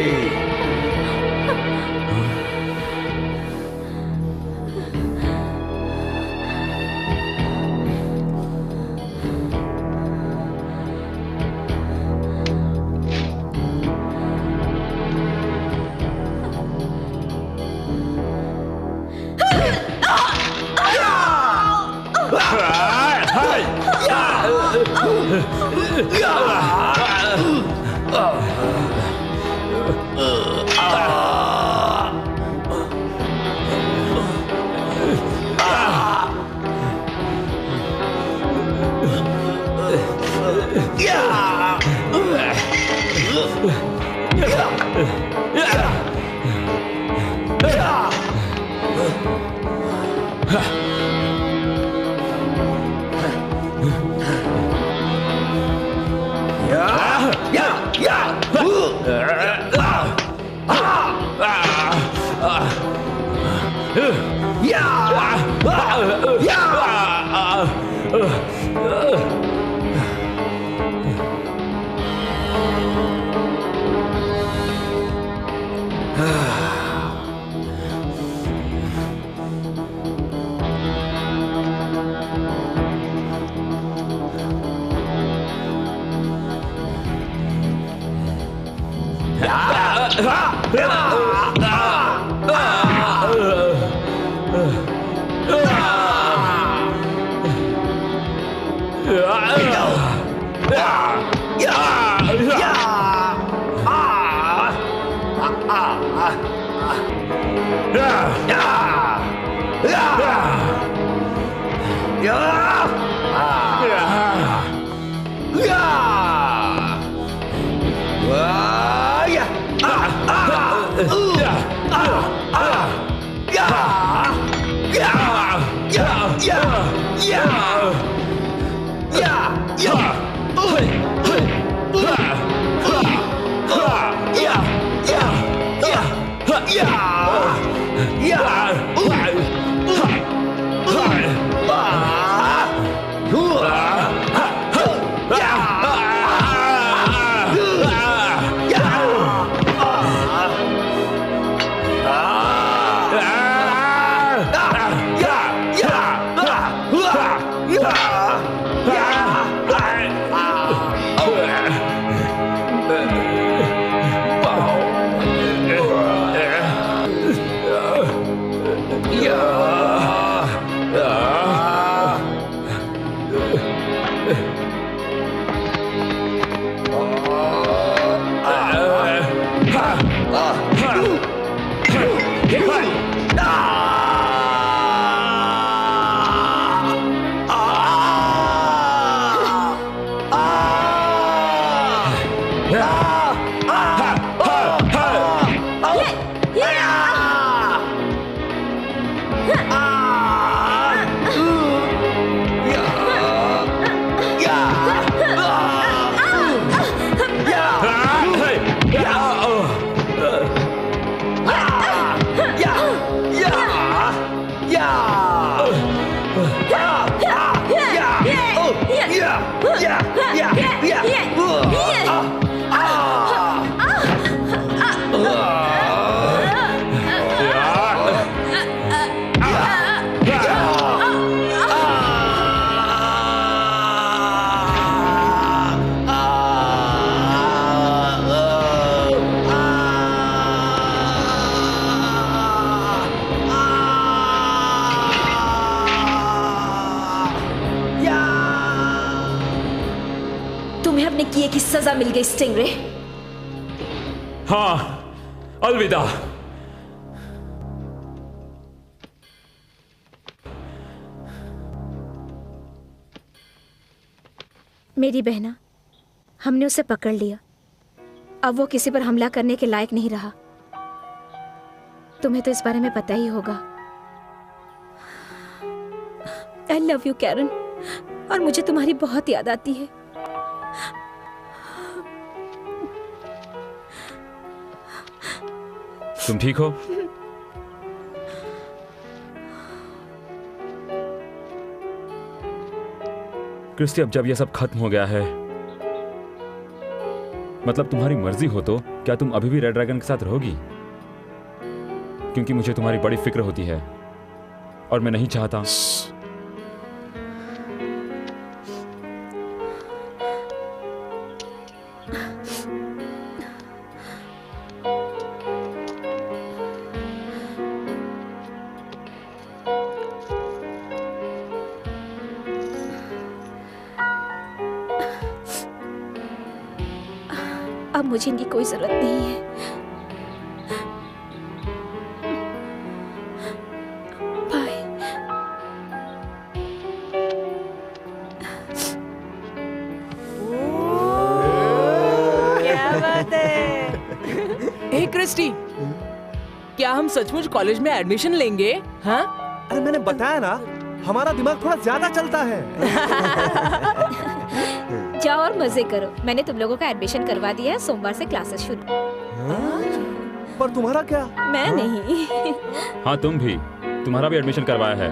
की सजा मिल गई स्टिंगरे। हाँ, अलविदा। मेरी बहना, हमने उसे पकड़ लिया। अब वो किसी पर हमला करने के लायक नहीं रहा। तुम्हें तो इस बारे में पता ही होगा। आई लव यू कैरन, और मुझे तुम्हारी बहुत याद आती है। तुम ठीक हो? क्रिस्टी, अब जब यह सब खत्म हो गया है, मतलब तुम्हारी मर्जी हो तो क्या तुम अभी भी रेड ड्रैगन के साथ रहोगी? क्योंकि मुझे तुम्हारी बड़ी फिक्र होती है और मैं नहीं चाहता। अब मुझे इनकी कोई जरूरत नहीं है। बाय। क्या बात है? हे क्रिस्टी, क्या हम सचमुच कॉलेज में एडमिशन लेंगे? हाँ? अरे मैंने बताया ना, हमारा दिमाग थोड़ा ज्यादा चलता है। जाओ और मजे करो। मैंने तुम लोगों का एडमिशन करवा दिया है। सोमवार से क्लासेस शुरू। पर तुम्हारा क्या? मैं नहीं। हाँ, तुम भी, तुम्हारा भी एडमिशन करवाया है।